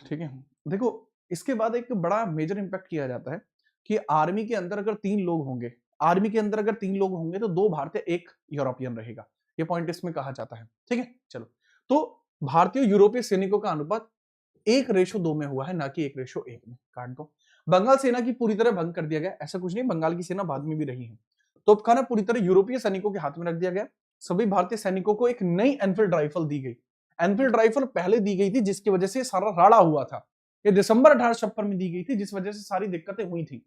ठीक है, देखो, इसके बाद एक बड़ा मेजर इंपैक्ट किया जाता है कि आर्मी के अंदर अगर 3 लोग होंगे, आर्मी के अंदर अगर 3 लोग होंगे तो 2 भारतीय 1 यूरोपियन रहेगा, ये पॉइंट इसमें कहा जाता है। ठीक है, चलो, तो भारतीय यूरोपीय सैनिकों का अनुपात 1:2 में हुआ है, ना कि 1:1 में। काट दो। बंगाल सेना की पूरी तरह भंग कर दिया गया, ऐसा कुछ नहीं, बंगाल की सेना बाद में भी रही है। तोपखाना पूरी तरह यूरोपीय सैनिकों के हाथ में रख दिया गया। सभी भारतीय सैनिकों को एक नई एनफील्ड राइफल दी गई। एनफील्ड राइफल पहले दी गई थी, जिसकी वजह से सारा राड़ा हुआ था। ये दिसंबर 1856 में दी गई थी, जिस वजह से सारी दिक्कतें हुई थी।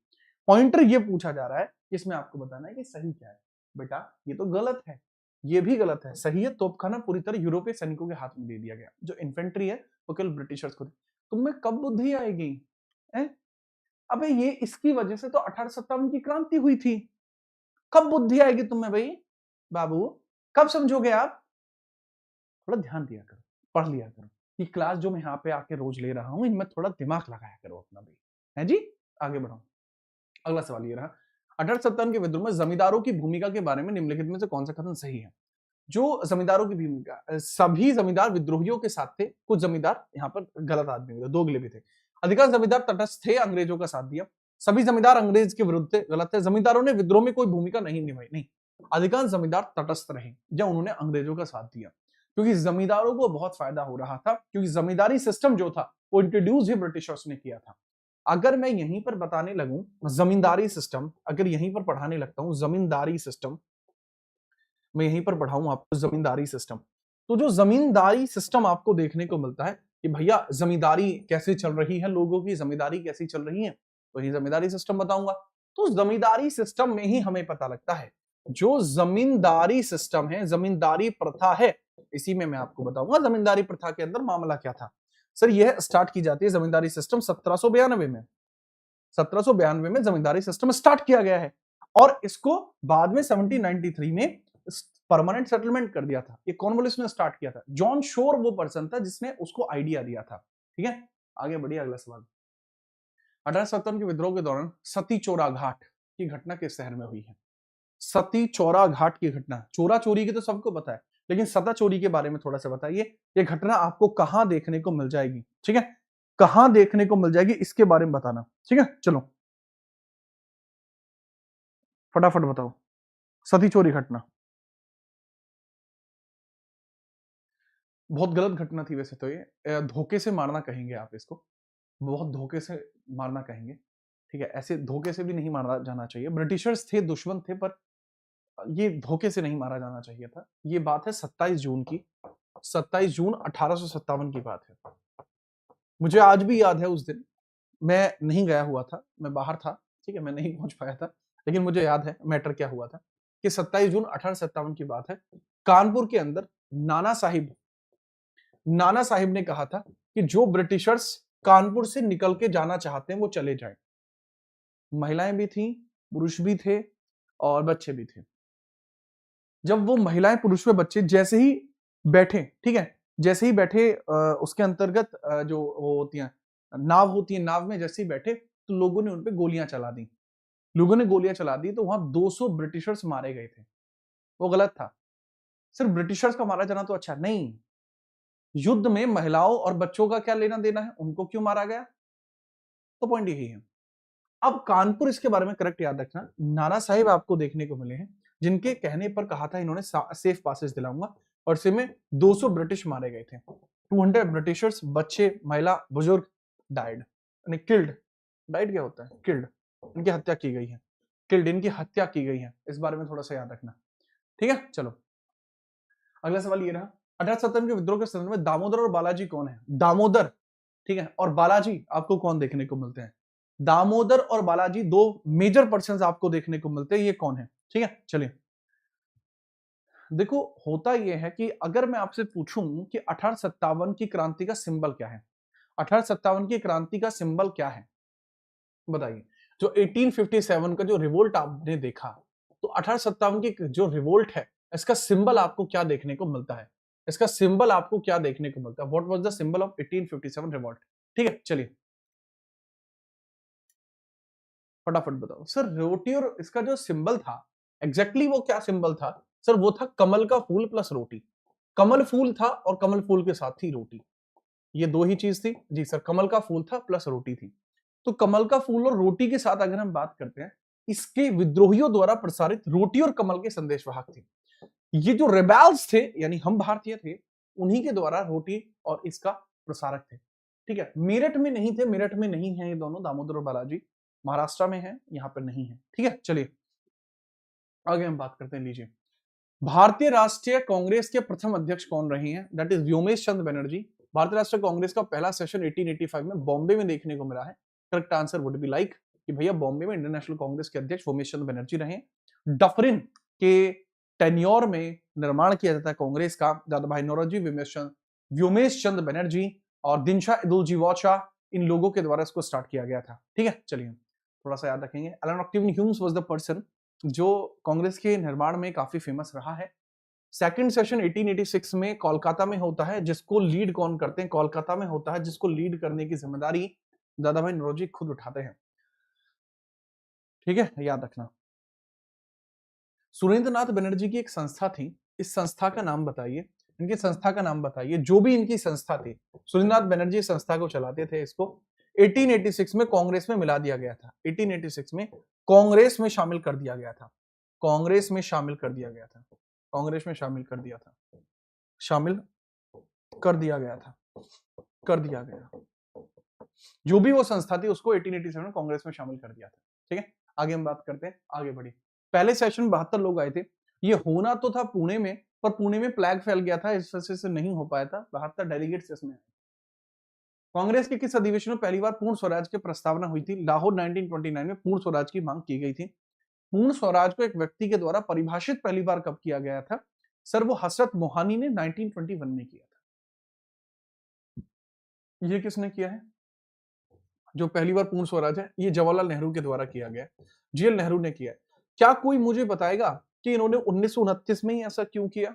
पॉइंटर ये पूछा जा रहा है, इसमें आपको बताना है कि सही क्या है। बेटा ये तो गलत है, ये भी गलत है। सही है, तोपखाना पूरी तरह यूरोपीय सैनिकों के हाथ में दे दिया गया, जो इन्फेंट्री है वो केवल ब्रिटिशर्स को। तुम्हें कब बुद्धि आएगी? अबे ये इसकी वजह से तो 1857 की क्रांति हुई थी। कब बुद्धि आएगी तुम्हें भाई बाबू? कब समझोगे आप? थोड़ा ध्यान दिया करो, पढ़ लिया करो। ये क्लास जो मैं यहाँ पे आके रोज ले रहा हूँ, इनमें थोड़ा दिमाग लगाया करो अपना भाई। है जी, आगे बढ़ो। अगला सवाल ये रहा, 1857 के विद्रोह में जमींदारों की भूमिका के बारे में निम्नलिखित में से कौन सा कथन सही है? जो जमींदारों की भूमिका, सभी जमींदार विद्रोहियों के साथ थे, कुछ जमींदार यहाँ पर गलत आदमी थे, दोगले भी थे। अधिकांश जमींदार तटस्थ थे, अंग्रेजों का साथ दिया। सभी जमींदार अंग्रेज के विरुद्ध थे, गलत है। जमींदारों ने विद्रोह में कोई भूमिका नहीं निभाई, नहीं, अधिकांश जमींदार तटस्थ रहे जब उन्होंने अंग्रेजों का साथ दिया, क्योंकि जमींदारों को बहुत फायदा हो रहा था, क्योंकि जमींदारी सिस्टम जो था वो इंट्रोड्यूस ही ब्रिटिशर्स ने किया था। अगर मैं यहीं पर बताने लगूं जमींदारी सिस्टम, अगर यहीं पर पढ़ाने लगता हूं जमींदारी सिस्टम, मैं यहीं पर पढ़ाऊं आपको जमींदारी सिस्टम, तो जो जमींदारी सिस्टम आपको देखने को मिलता है कि भैया जमींदारी कैसे चल रही है, लोगों की जमींदारी कैसी चल रही है, वही जमींदारी सिस्टम बताऊंगा। तो जमींदारी सिस्टम में ही हमें पता लगता है, जो जमींदारी सिस्टम है, जमींदारी प्रथा है, इसी में मैं आपको बताऊंगा जमींदारी प्रथा के अंदर मामला क्या था। सर यह स्टार्ट की जाती है जमींदारी सिस्टम 1792 में, 1792 में जमींदारी सिस्टम स्टार्ट किया गया है, और इसको बाद में 1793 में परमानेंट सेटलमेंट कर दिया था। ये कॉर्नवालिस ने स्टार्ट किया था, जॉन शोर वो पर्सन था जिसने उसको आइडिया दिया था। ठीक है, आगे बढ़िए, अगला सवाल। 1857 के विद्रोह के दौरान सती चोरा घाट की घटना किस शहर में हुई है? सती चौरा घाट की घटना, चोरा चोरी की तो सबको पता है, लेकिन सता चोरी के बारे में थोड़ा सा बताइए, ये घटना आपको कहां देखने को मिल जाएगी? ठीक है, कहां देखने को मिल जाएगी इसके बारे में बताना। ठीक है, चलो फटाफट बताओ, सती चोरी घटना। बहुत गलत घटना थी वैसे तो ये, धोखे से मारना कहेंगे आप इसको, बहुत धोखे से मारना कहेंगे, ठीक है? ऐसे धोखे से भी नहीं मारा जाना चाहिए। ब्रिटिशर्स थे, दुश्मन थे, पर ये धोखे से नहीं मारा जाना चाहिए था। ये बात है 27 जून की, 27 जून 1857 की बात है। मुझे आज भी याद है उस दिन, मैं नहीं गया हुआ था, मैं बाहर था, ठीक है? मैं नहीं पहुंच पाया था, लेकिन मुझे याद है मैटर क्या हुआ था कि 27 जून 1857 की बात है। कानपुर के अंदर नाना साहिब ने कहा था कि जो ब्रिटिशर्स कानपुर से निकल के जाना चाहते हैं वो चले जाएं। महिलाएं भी थीं, पुरुष भी थे और बच्चे भी थे। जब वो महिलाएं, पुरुष व बच्चे जैसे ही बैठे, ठीक है? जैसे ही बैठे उसके अंतर्गत जो वो होती हैं, नाव होती है, नाव में जैसे ही बैठे तो लोगों ने उन पे गोलियां चला दी। लोगों ने गोलियां चला दी तो वहां 200 ब्रिटिशर्स मारे गए थे। वो गलत था। सिर्फ ब्रिटिशर्स का मारा जाना तो अच्छा नहीं, युद्ध में महिलाओं और बच्चों का क्या लेना देना है, उनको क्यों मारा गया? तो पॉइंट यही है। अब कानपुर, इसके बारे में करेक्ट याद रखना, नाना साहिब आपको देखने को मिले हैं जिनके कहने पर कहा था इन्होंने सेफ पासेज दिलाऊंगा, और इसी में 200 ब्रिटिश मारे गए थे। 200 ब्रिटिशर्स, बच्चे, महिला, बुजुर्ग डाइड, यानी किल्ड। डाइड क्या होता है? किल्ड। इनकी हत्या की गई है, किल्ड, इनकी हत्या की गई है। इस बारे में थोड़ा सा याद रखना, ठीक है? चलो अगला सवाल ये रहा, 1857 के विद्रोह के संदर्भ में दामोदर और बालाजी कौन है? दामोदर, ठीक है, और बालाजी आपको कौन देखने को मिलते हैं? दामोदर और बालाजी दो मेजर पर्सन्स आपको देखने को मिलते हैं, ये कौन है? ठीक है, चलिए देखो, होता यह है कि अगर मैं आपसे पूछूं कि 1857 की क्रांति का सिंबल क्या है, 1857 की क्रांति का सिंबल क्या है, बताइए। जो 1857 का जो रिवोल्ट आपने देखा, तो 1857 की जो रिवोल्ट है, इसका सिंबल आपको क्या देखने को मिलता है? इसका सिंबल आपको क्या देखने को मिलता है? What was the symbol of 1857 revolt? ठीक है, चलिए फटाफट बताओ सर। रोटी और इसका जो सिंबल था, एग्जैक्टली वो क्या सिंबल था सर? वो था कमल का फूल प्लस रोटी। कमल फूल था और कमल फूल के साथ थी रोटी, ये दो ही चीज थी जी सर। कमल का फूल था प्लस रोटी थी। तो कमल का फूल और रोटी के साथ अगर हम बात करते हैं, इसके विद्रोहियों द्वारा प्रसारित रोटी और कमल के संदेशवाहक थे। ये जो रेबेल्स थे, यानी हम भारतीय थे, उन्हीं के द्वारा रोटी और इसका प्रसारक थे। ठीक है, मेरठ में नहीं थे, मेरठ में नहीं है ये दोनों, दामोदर और बालाजी। महाराष्ट्र में है, यहाँ पर नहीं है। ठीक है, चलिए आगे हम बात करते हैं। लीजिए, भारतीय राष्ट्रीय कांग्रेस के प्रथम अध्यक्ष कौन रहे हैं? दैट इज व्योमेश चंद्र बनर्जी। भारतीय राष्ट्रीय कांग्रेस का पहला सेशन 1885 में बॉम्बे में देखने को मिला है। Correct answer would be like कि भैया बॉम्बे में इंडियन नेशनल कांग्रेस के अध्यक्ष व्योमेश चंद्र बनर्जी रहे। डफरिन के टेन्योर में निर्माण किया जाता है कांग्रेस का। दादा भाई नौरोजी, व्योमेश चंद्र बनर्जी और दिनशा इदुलजी वाचा, इन लोगों के द्वारा इसको स्टार्ट किया गया था। ठीक है, चलिए थोड़ा सा याद रखेंगे। Allan Octavian Humes was the person जो कांग्रेस के निर्माण में काफी फेमस रहा है। सेकंड सेशन 1886 में कोलकाता में होता है, जिसको लीड कौन करते हैं? कोलकाता में होता है, जिसको लीड करने की जिम्मेदारी दादा भाई नौरोजी खुद उठाते हैं। ठीक है, याद रखना। सुरेंद्रनाथ बनर्जी की एक संस्था थी, इस संस्था का नाम बताइए, इनकी संस्था का नाम बताइए। जो भी इनकी संस्था थी, सुरेंद्रनाथ बनर्जी संस्था को चलाते थे। इसको 1886 में कांग्रेस में मिला दिया गया था। 1886 में कांग्रेस में शामिल कर दिया गया था। कांग्रेस में शामिल कर दिया गया था। कांग्रेस में शामिल कर दिया था। शामिल कर दिया गया था। कर दिया गया। जो भी वो संस्था थी, उसको 1887 में कांग्रेस में शामिल कर दिया था। ठीक है, आगे हम बात करते हैं, आगे बढ़ी। पहले सेशन में 72 लोग आए थे। ये होना तो था पुणे में, पर पुणे में प्लेग फैल गया था, इस वजह से नहीं हो पाया था। 72 डेलीगेट्स इसमें आए। कांग्रेस के किस अधिवेशन में पहली बार पूर्ण स्वराज की प्रस्तावना हुई थी? लाहौर 1929 में पूर्ण स्वराज की मांग की गई थी। पूर्ण स्वराज को एक व्यक्ति के द्वारा परिभाषित पहली बार कब किया गया था सर? वो हसरत मोहानी ने 1921 में किया था। ये किसने किया है जो पहली बार पूर्ण स्वराज है? ये जवाहरलाल नेहरू के द्वारा किया गया, जीएल नेहरू ने किया है। क्या कोई मुझे बताएगा कि इन्होंने 1929 में ही ऐसा क्यों किया?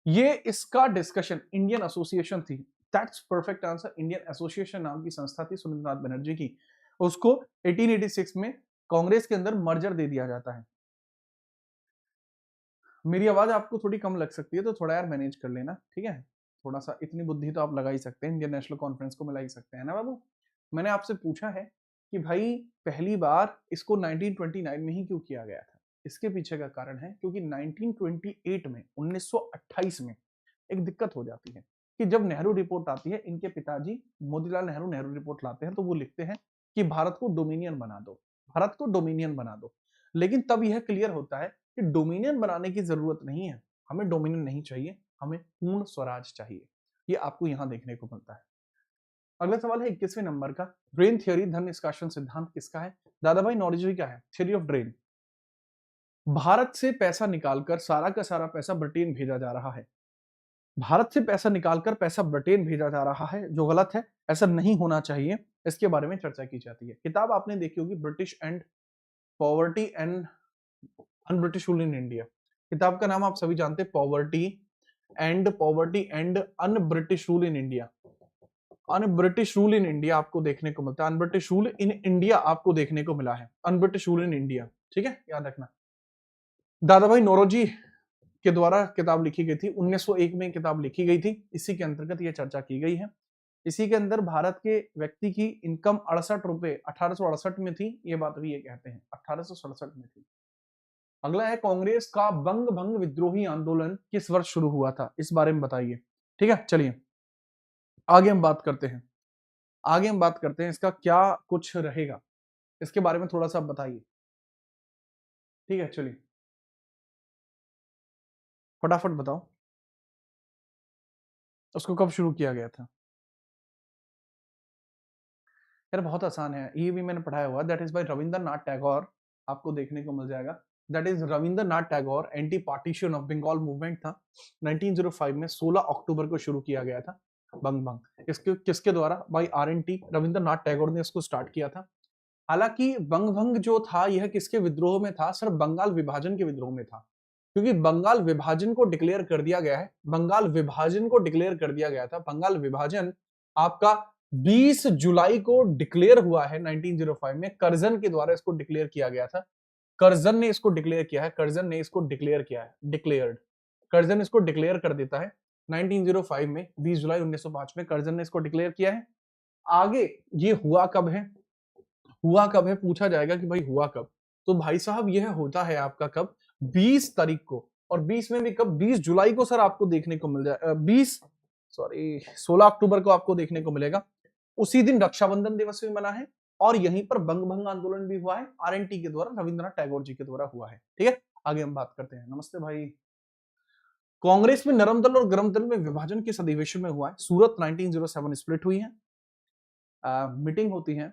ये इसका डिस्कशन इंडियन एसोसिएशन थी। That's perfect answer. Indian association नाम की संस्था थी सुरेंद्रनाथ बनर्जी की, उसको 1886 में कांग्रेस के अंदर मर्जर दे दिया जाता है। मेरी आवाज आपको थोड़ी कम लग सकती है, तो थोड़ा यार मैनेज कर लेना, ठीक है? थोड़ा सा इतनी बुद्धि तो आप लगा ही सकते हैं, इंडियन नेशनल कॉन्फ्रेंस को मिला ही सकते हैं ना बाबू। मैंने आपसे पूछा है कि भाई पहली बार इसको 1929 में ही क्यों किया गया था? इसके पीछे का कारण है क्योंकि 1928 में 1928 में एक दिक्कत हो जाती है कि जब नेहरू रिपोर्ट आती है, इनके पिताजी मोतीलाल नेहरू नेहरू रिपोर्ट लाते हैं, तो वो लिखते हैं कि भारत को डोमिनियन बना दो, भारत को डोमिनियन बना दो। लेकिन तब यह क्लियर होता है कि डोमिनियन बनाने की जरूरत नहीं है, हमें डोमिनियन नहीं चाहिए, हमें पूर्ण स्वराज चाहिए। ये आपको यहां देखने को मिलता है। अगला सवाल है 21वें नंबर का, ड्रेन थ्योरी धन निष्कासन सिद्धांत किसका है? दादा भाई नौरोजी का है, थ्योरी ऑफ ड्रेन। भारत से पैसा निकालकर सारा का सारा पैसा ब्रिटेन भेजा जा रहा है। भारत से पैसा निकालकर पैसा ब्रिटेन भेजा जा रहा है, जो गलत है, ऐसा नहीं होना चाहिए। इसके बारे में चर्चा की जाती है। किताब आपने देखी होगी, British and poverty and un British rule in India. किताब का नाम आप सभी जानते हैं, poverty and un British rule in India. Un British rule in India आपको देखने को मिलता है, un British rule in India आपको देखने को मिला है, un British rule in India. ठीक है, याद रखना। दादा भाई नौरोजी के द्वारा किताब लिखी गई थी, 1901 में किताब लिखी गई थी, इसी के अंतर्गत यह चर्चा की गई है। इसी के अंदर भारत के व्यक्ति की इनकम 68 रुपए 1868 में थी, ये बात भी ये कहते हैं 1867 में थी। अगला है, कांग्रेस का बंग भंग विद्रोही आंदोलन किस वर्ष शुरू हुआ था? इस बारे में बताइए। ठीक है, चलिए आगे हम बात करते हैं, आगे हम बात करते हैं इसका क्या कुछ रहेगा, इसके बारे में थोड़ा सा बताइए। ठीक है, चलिए फटाफट बताओ, उसको कब शुरू किया गया था? यार बहुत आसान है, ये भी मैंने पढ़ाया हुआ, that is by Rabindranath Tagore, आपको देखने को मिल जाएगा। That is Rabindranath Tagore, anti partition of Bengal movement था, 1905 में 16 अक्टूबर को शुरू किया गया था। बंग बंग इसके किसके द्वारा? बाय RNT, रविंद्रनाथ टैगोर ने इसको स्टार्ट किया था। हालांकि बंग भंग जो था यह किसके विद्रोह में था? सर बंगाल विभाजन के विद्रोह में था, क्योंकि बंगाल विभाजन को डिक्लेयर कर दिया गया है, बंगाल विभाजन को डिक्लेयर कर दिया गया था। बंगाल विभाजन आपका 20 जुलाई को डिक्लेयर हुआ है 1905 में, कर्जन के द्वारा इसको डिक्लेयर किया गया था। कर्जन ने इसको डिक्लेयर किया है, कर्जन ने इसको डिक्लेयर किया है, डिक्लेयर्ड। कर्जन इसको डिक्लेयर कर देता है 1905 में, 20 जुलाई 1905 में कर्जन ने इसको डिक्लेयर किया है। आगे ये हुआ कब है, हुआ कब है पूछा जाएगा कि भाई हुआ कब, तो भाई साहब यह होता है आपका कब? 20 तारीख को, और 20 में भी कब? 20 जुलाई को सर आपको देखने को मिल जाए 16 अक्टूबर को आपको देखने को मिलेगा। उसी दिन रक्षाबंधन दिवस भी मना है, और यहीं पर बंग भंग आंदोलन भी हुआ है, RNT के द्वारा, रविंद्रनाथ टैगोर जी के द्वारा हुआ है। ठीक है, आगे हम बात करते हैं। नमस्ते भाई। कांग्रेस में नरम दल और गरम दल में विभाजन किस अधिवेशन में हुआ है? सूरत 1907 स्प्लिट हुई है, मीटिंग होती है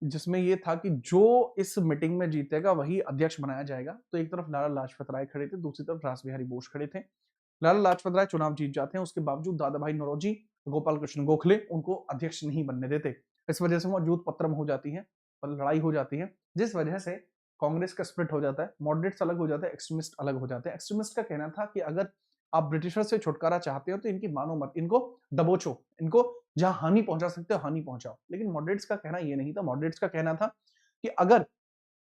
जिसमें ये था कि जो इस मीटिंग में जीतेगा वही अध्यक्ष बनाया जाएगा। तो एक तरफ लाला लाजपत राय खड़े थे, दूसरी तरफ रास बिहारी बोस खड़े थे। लाला लाजपत राय चुनाव जीत जाते हैं, उसके बावजूद दादा भाई नौरोजी, गोपाल कृष्ण गोखले उनको अध्यक्ष नहीं बनने देते। इस वजह से वो जूथ पत्रम हो जाती है और लड़ाई हो जाती है, जिस वजह से कांग्रेस का स्प्लिट हो जाता है, मॉडरेट्स अलग हो जाते हैं, एक्सट्रीमिस्ट अलग हो जाते हैं। एक्सट्रीमिस्ट का कहना था कि अगर आप ब्रिटिशर से छुटकारा चाहते हो तो इनकी मानो मत, इनको दबोचो, इनको जहां हानि पहुंचा सकते हो हानि पहुंचाओ। लेकिन मॉडरेट्स का कहना ये नहीं था, मॉडरेट्स का कहना था कि अगर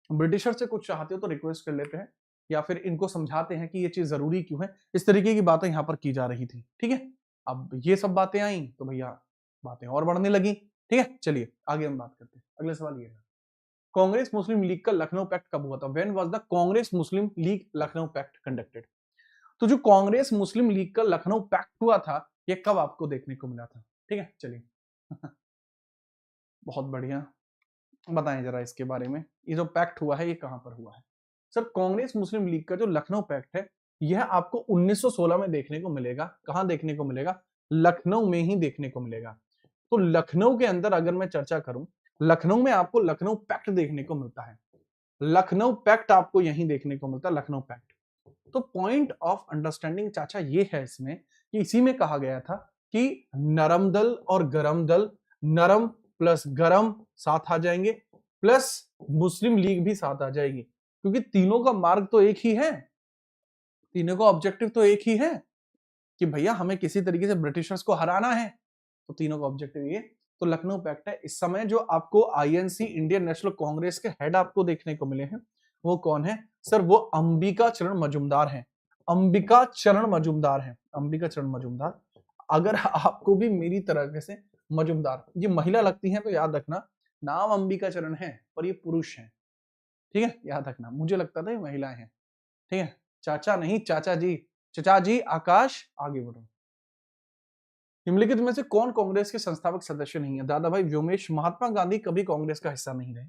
ब्रिटिशर से कुछ चाहते हो तो रिक्वेस्ट कर लेते हैं, या फिर इनको समझाते हैं कि ये चीज जरूरी क्यों है। इस तरीके की बातें यहाँ पर की जा रही थी। ठीक है, अब ये सब बातें आई तो भैया बातें और बढ़ने लगी। ठीक है, चलिए आगे हम बात करते हैं। अगला सवाल ये है, कांग्रेस मुस्लिम लीग का लखनऊ पैक्ट कब हुआ था? When was the Congress Muslim League Lucknow pact conducted? तो जो कांग्रेस मुस्लिम लीग का लखनऊ पैक्ट हुआ था, ये कब आपको देखने को मिला था? ठीक है, चलिए बहुत बढ़िया, बताएं जरा इसके बारे में, ये जो पैक्ट हुआ है ये कहां पर हुआ है? सर कांग्रेस मुस्लिम लीग का जो लखनऊ पैक्ट है, यह आपको 1916 में देखने को मिलेगा। कहां देखने को मिलेगा? लखनऊ में ही देखने को मिलेगा। तो लखनऊ के अंदर अगर मैं चर्चा करूं, लखनऊ में आपको लखनऊ पैक्ट देखने को मिलता है, लखनऊ पैक्ट आपको यहीं देखने को मिलता है, लखनऊ पैक्ट। तो पॉइंट ऑफ अंडरस्टैंडिंग चाचा ये है इसमें कि इसी में कहा गया था कि नरम दल और गरम दल, नरम प्लस गरम साथ आ जाएंगे, प्लस मुस्लिम लीग भी साथ आ जाएगी, क्योंकि तीनों का मार्ग तो एक ही है, तीनों का ऑब्जेक्टिव तो एक ही है कि भैया हमें किसी तरीके से ब्रिटिशर्स को हराना है। तो तीनों का ऑब्जेक्टिव ये, तो लखनऊ पैक्ट है। इस समय जो आपको INC इंडियन नेशनल कांग्रेस के हेड आपको देखने को मिले हैं, वो कौन है सर? वो अंबिका चरण मजूमदार हैं, अंबिका चरण मजूमदार हैं, अंबिका चरण मजूमदार। अगर आपको भी मेरी तरह से मजूमदार ये महिला लगती हैं तो याद रखना, नाम अंबिका चरण है पर ये पुरुष हैं। ठीक है, याद रखना, मुझे लगता था ये महिलाएं हैं। ठीक है, चाचा नहीं चाचा जी, चचा जी आकाश आगे बढ़ो। निम्नलिखित में से कौन कांग्रेस के संस्थापक सदस्य नहीं है? दादा भाई व्योमेश। महात्मा गांधी कभी कांग्रेस का हिस्सा नहीं रहे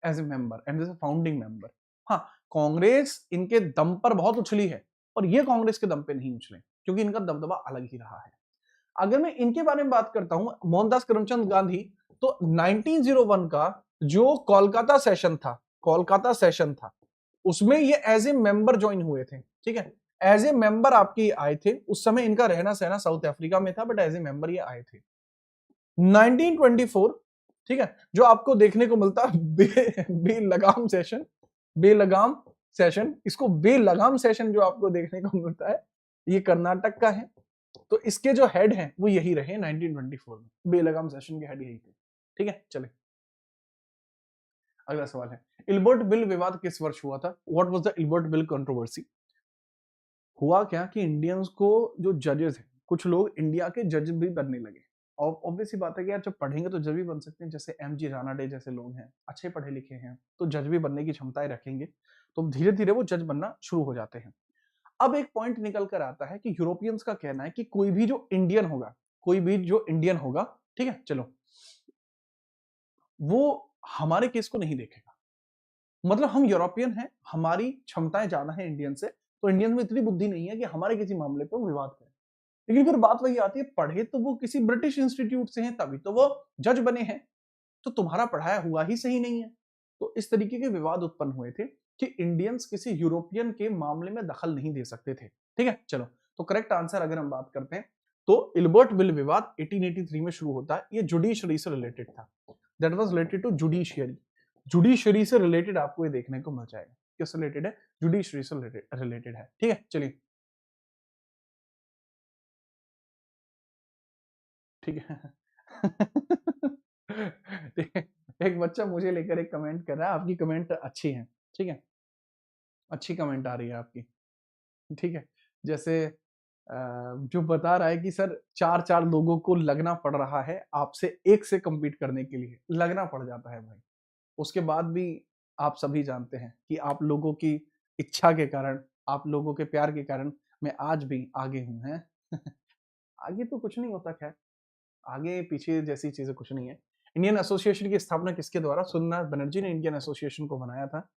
as a member and as a founding member. हाँ, कांग्रेस इनके दम पर बहुत उछली है और ये कांग्रेस के दम पे नहीं उछले, क्योंकि इनका दबदबा अलग ही रहा है। अगर मैं इनके बारे में बात करता हूं, मोहनदास करमचंद गांधी, तो 1901 का जो कोलकाता सेशन था, कोलकाता सेशन था, उसमें ये एज ए मेंबर ज्वाइन हुए थे। ठीक है, एज ए मेंबर आपके आए थे। उस समय इनका रहना सहना साउथ अफ्रीका में था, बट एज ए मेंबर ये आए थे। 1924, ठीक है, जो आपको देखने को मिलता बेलगाम सेशन, बेलगाम सेशन, इसको बेलगाम सेशन जो आपको देखने को मिलता है, ये कर्नाटक का है। तो इसके जो हेड हैं वो यही रहे 1924 में, बेलगाम सेशन के हेड यही थे। ठीक है, चले अगला सवाल है, इल्बर्ट बिल विवाद किस वर्ष हुआ था? What was the Ilbert bill controversy? हुआ क्या कि इंडियंस को जो जजेस हैं, कुछ लोग इंडिया के जज भी बनने लगे। और ऑब्वियस ही बात है कि यार जब पढ़ेंगे तो जज भी बन सकते हैं, जैसे एम जी रानाडे जैसे लोग हैं, अच्छे पढ़े लिखे हैं, तो जज भी बनने की क्षमताएं रखेंगे, तो धीरे धीरे वो जज बनना शुरू हो जाते हैं। अब एक पॉइंट निकल कर आता है कि यूरोपियंस का कहना है कि कोई भी जो इंडियन होगा, कोई भी जो इंडियन होगा, ठीक है, चलो, वो हमारे केस को नहीं देखेगा। मतलब हम यूरोपियन हैं, हमारी क्षमताएं ज्यादा हैं इंडियन से, तो इंडियन में इतनी बुद्धि नहीं है कि हमारे किसी मामले पर विवाद करें। लेकिन फिर बात वही आती है, पढ़े तो वो किसी ब्रिटिश इंस्टीट्यूट से हैं, तभी तो वो जज बने हैं, तो तुम्हारा पढ़ाया हुआ ही सही नहीं है। तो इस तरीके के विवाद उत्पन्न हुए थे कि इंडियंस किसी यूरोपियन के मामले में दखल नहीं दे सकते थे। ठीक है, चलो, तो करेक्ट आंसर अगर हम बात करते हैं तो इल्बर्ट बिल विवाद 1883 में शुरू होता है। ये जुडिशरी से रिलेटेड था, that was related to judiciary. Judiciary से रिलेटेड आपको ये देखने को मिल जाएगा। किससे रिलेटेड है? जुडिशरी से रिलेटेड है। ठीक है, चलिए, ठीक है। ठीक है, एक बच्चा मुझे लेकर एक कमेंट कर रहा है, आपकी कमेंट अच्छी है, ठीक है, अच्छी कमेंट आ रही है आपकी। ठीक है, जैसे जो बता रहा है कि सर चार चार लोगों को लगना पड़ रहा है आपसे एक से compete करने के लिए, लगना पड़ जाता है भाई। उसके बाद भी आप सभी जानते हैं कि आप लोगों की इच्छा के कारण, आप लोगों के प्यार के कारण मैं आज भी आगे हूं, हैं। आगे तो कुछ नहीं होता, खैर आगे पीछे जैसी चीजें कुछ नहीं है। इंडियन एसोसिएशन की स्थापना किसके द्वारा? सुरेंद्रनाथ बनर्जी ने इंडियन एसोसिएशन को बनाया था।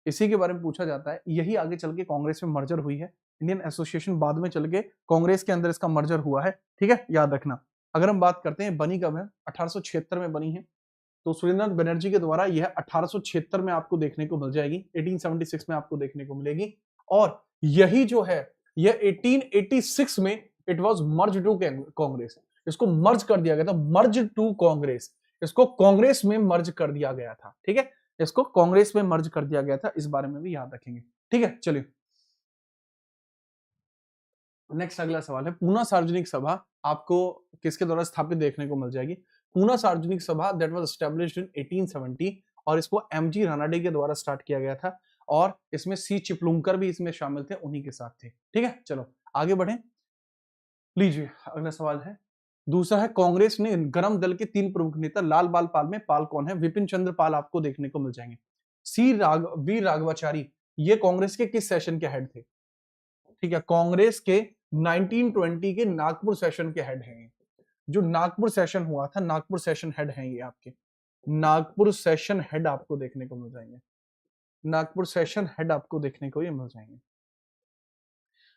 इसी के बारे में पूछा जाता है, यही आगे चल के कांग्रेस में मर्जर हुई है। इंडियन एसोसिएशन बाद में चल के कांग्रेस के अंदर इसका मर्जर हुआ है। ठीक है, याद रखना। अगर हम बात करते हैं बनी कब है, 1876 में बनी है, तो सुरेंद्रनाथ बनर्जी के द्वारा यह 1876 में आपको देखने को मिल जाएगी, 1876 में आपको देखने को मिलेगी। और यही जो है, यह 1886 में it was merge to Congress, इसको मर्ज कर दिया गया था, मर्ज टू कांग्रेस, इसको कांग्रेस में मर्ज कर दिया गया था। ठीक है, इसको कांग्रेस में मर्ज कर दिया गया था, इस बारे में भी याद रखेंगे। ठीक है, चलिए नेक्स्ट अगला सवाल है, पूना सार्वजनिक सभा आपको किसके द्वारा स्थापित देखने को मिल जाएगी? पूना सार्वजनिक सभा दैट वाज एस्टैब्लिश्ड इन 1870 और इसको एमजी रानाडे के द्वारा स्टार्ट किया गया था और इसमें सी चिपलुंकर भी इसमें शामिल थे, उन्हीं के साथ थे। ठीक है, चलो आगे बढ़े। लीजिए अगला सवाल है, दूसरा है, कांग्रेस ने गरम दल के तीन प्रमुख नेता लाल बाल पाल में पाल कौन है? विपिन चंद्र पाल आपको देखने को मिल जाएंगे। वी राघवाचारी, ये कांग्रेस के किस सेशन के हेड थे? ठीक है, कांग्रेस के 1920 के नागपुर सेशन के हेड हैं। जो नागपुर सेशन हुआ था, नागपुर सेशन हेड हैं ये आपके, नागपुर सेशन हेड आपको देखने को मिल जाएंगे, नागपुर सेशन हेड आपको देखने को ये मिल जाएंगे,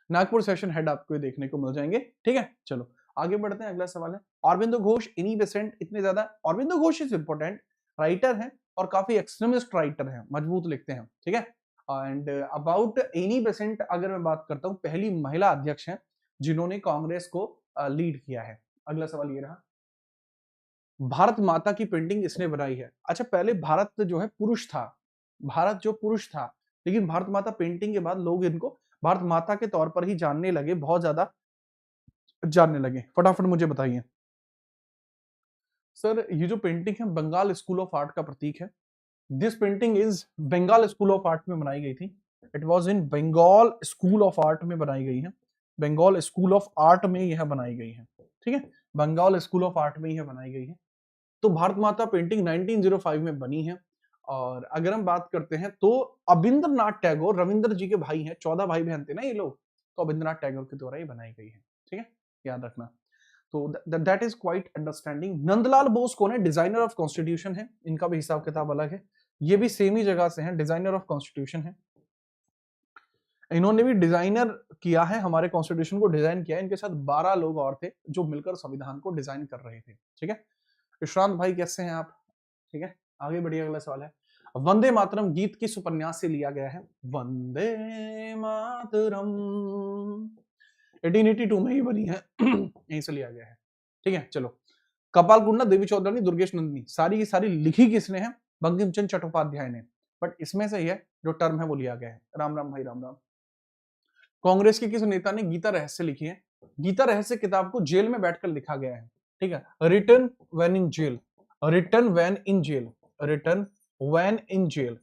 नागपुर सेशन हेड आपको ये देखने को मिल जाएंगे। ठीक है, चलो आगे बढ़ते हैं। अगला सवाल है, अरविंदो घोष इनी बेसेंट, इतने ज्यादा Aurobindo Ghosh is important writer है और काफी एक्सट्रीमिस्ट राइटर है, मजबूत लिखते हैं। ठीक है, एंड अबाउट एनी बेसेंट अगर मैं बात करता हूं, पहली महिला अध्यक्ष है जिन्होंने कांग्रेस को लीड किया है। अगला सवाल ये रहा, भारत माता की पेंटिंग इसने बनाई है? अच्छा, पहले भारत जो है पुरुष था, भारत जो पुरुष था, लेकिन भारत माता पेंटिंग के बाद लोग इनको भारत माता के तौर पर ही जानने लगे, बहुत ज्यादा जानने लगे। फटाफट मुझे बताइए सर, ये जो पेंटिंग है बंगाल स्कूल ऑफ आर्ट का प्रतीक है। This painting is Bengal school of art में बनाई गई थी, it was in Bengal school of art में बनाई गई है, बंगाल स्कूल ऑफ आर्ट में यह बनाई गई है। ठीक है, बंगाल स्कूल ऑफ आर्ट में यह बनाई गई है। तो भारत माता पेंटिंग 1905 में बनी है। और अगर हम बात करते हैं तो अबिंद्रनाथ टैगोर, रविंद्र जी के भाई हैं, 14 भाई बहन थे ना ये लोग, तो अबिंद्रनाथ टैगोर के द्वारा ये बनाई गई है। ठीक है, याद रखना। तो that is quite understanding. Nandlal Bose कौन है? डिजाइनर ऑफ कॉन्स्टिट्यूशन है, इनका भी हिसाब किताब अलग है, ये भी सेम ही जगह से हैं, डिजाइनर ऑफ कॉन्स्टिट्यूशन है। इन्होंने भी डिजाइनर किया है, हमारे कॉन्स्टिट्यूशन को डिजाइन किया है। इनके साथ 12 लोग और थे जो मिलकर संविधान को डिजाइन कर रहे थे। ठीक है, विश्रांत भाई कैसे हैं आप? ठीक है, आगे बढ़िए, अगला सवाल है। वंदे मातरम गीत किस उपन्यास से लिया गया है? वंदे मातरम 1882 में ही बनी है यहीं से लिया गया है। ठीक है, चलो। कपाल कुंडा, देवी चौधरी, दुर्गेश नंदिनी, सारी की सारी लिखी किसने है? बंकिम चंद्र चट्टोपाध्याय ने। बट इसमें से ही है जो टर्म है वो लिया गया है। राम राम भाई, राम राम। कांग्रेस के किस नेता ने गीता रहस्य लिखी है? गीता रहस्य किताब को जेल में बैठकर लिखा गया है। ठीक है, written when in jail, written when in jail, written when in jail,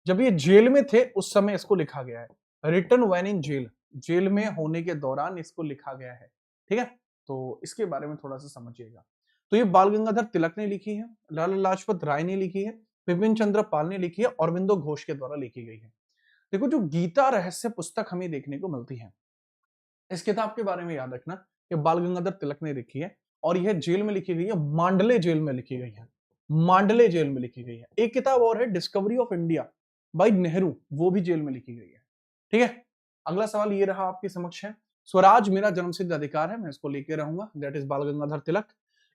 जब ये जेल में थे उस समय इसको लिखा गया है। Written when in jail, jail में होने के दौरान इसको लिखा गया है। ठीक है, तो इसके बारे में थोड़ा सा समझिएगा। तो ये बाल गंगाधर तिलक ने लिखी है, लाला लाजपत राय ने लिखी है, विपिन चंद्र पाल ने लिखी है, अरविंदो घोष के द्वारा लिखी गई है। देखो, जो गीता रहस्य पुस्तक हमें देखने को मिलती है, इस किताब के बारे में याद रखना कि बाल गंगाधर तिलक ने लिखी है और यह जेल में लिखी गई है, मांडले जेल में लिखी गई है, मांडले जेल में लिखी गई है। एक किताब और है discovery of India by Nehru, वो भी जेल में लिखी गई है। ठीक है, अगला सवाल ये रहा आपके समक्ष है। स्वराज मेरा जन्मसिद्ध अधिकार है, मैं इसको लेके रहूंगा, दैट इज बाल गंगाधर तिलक।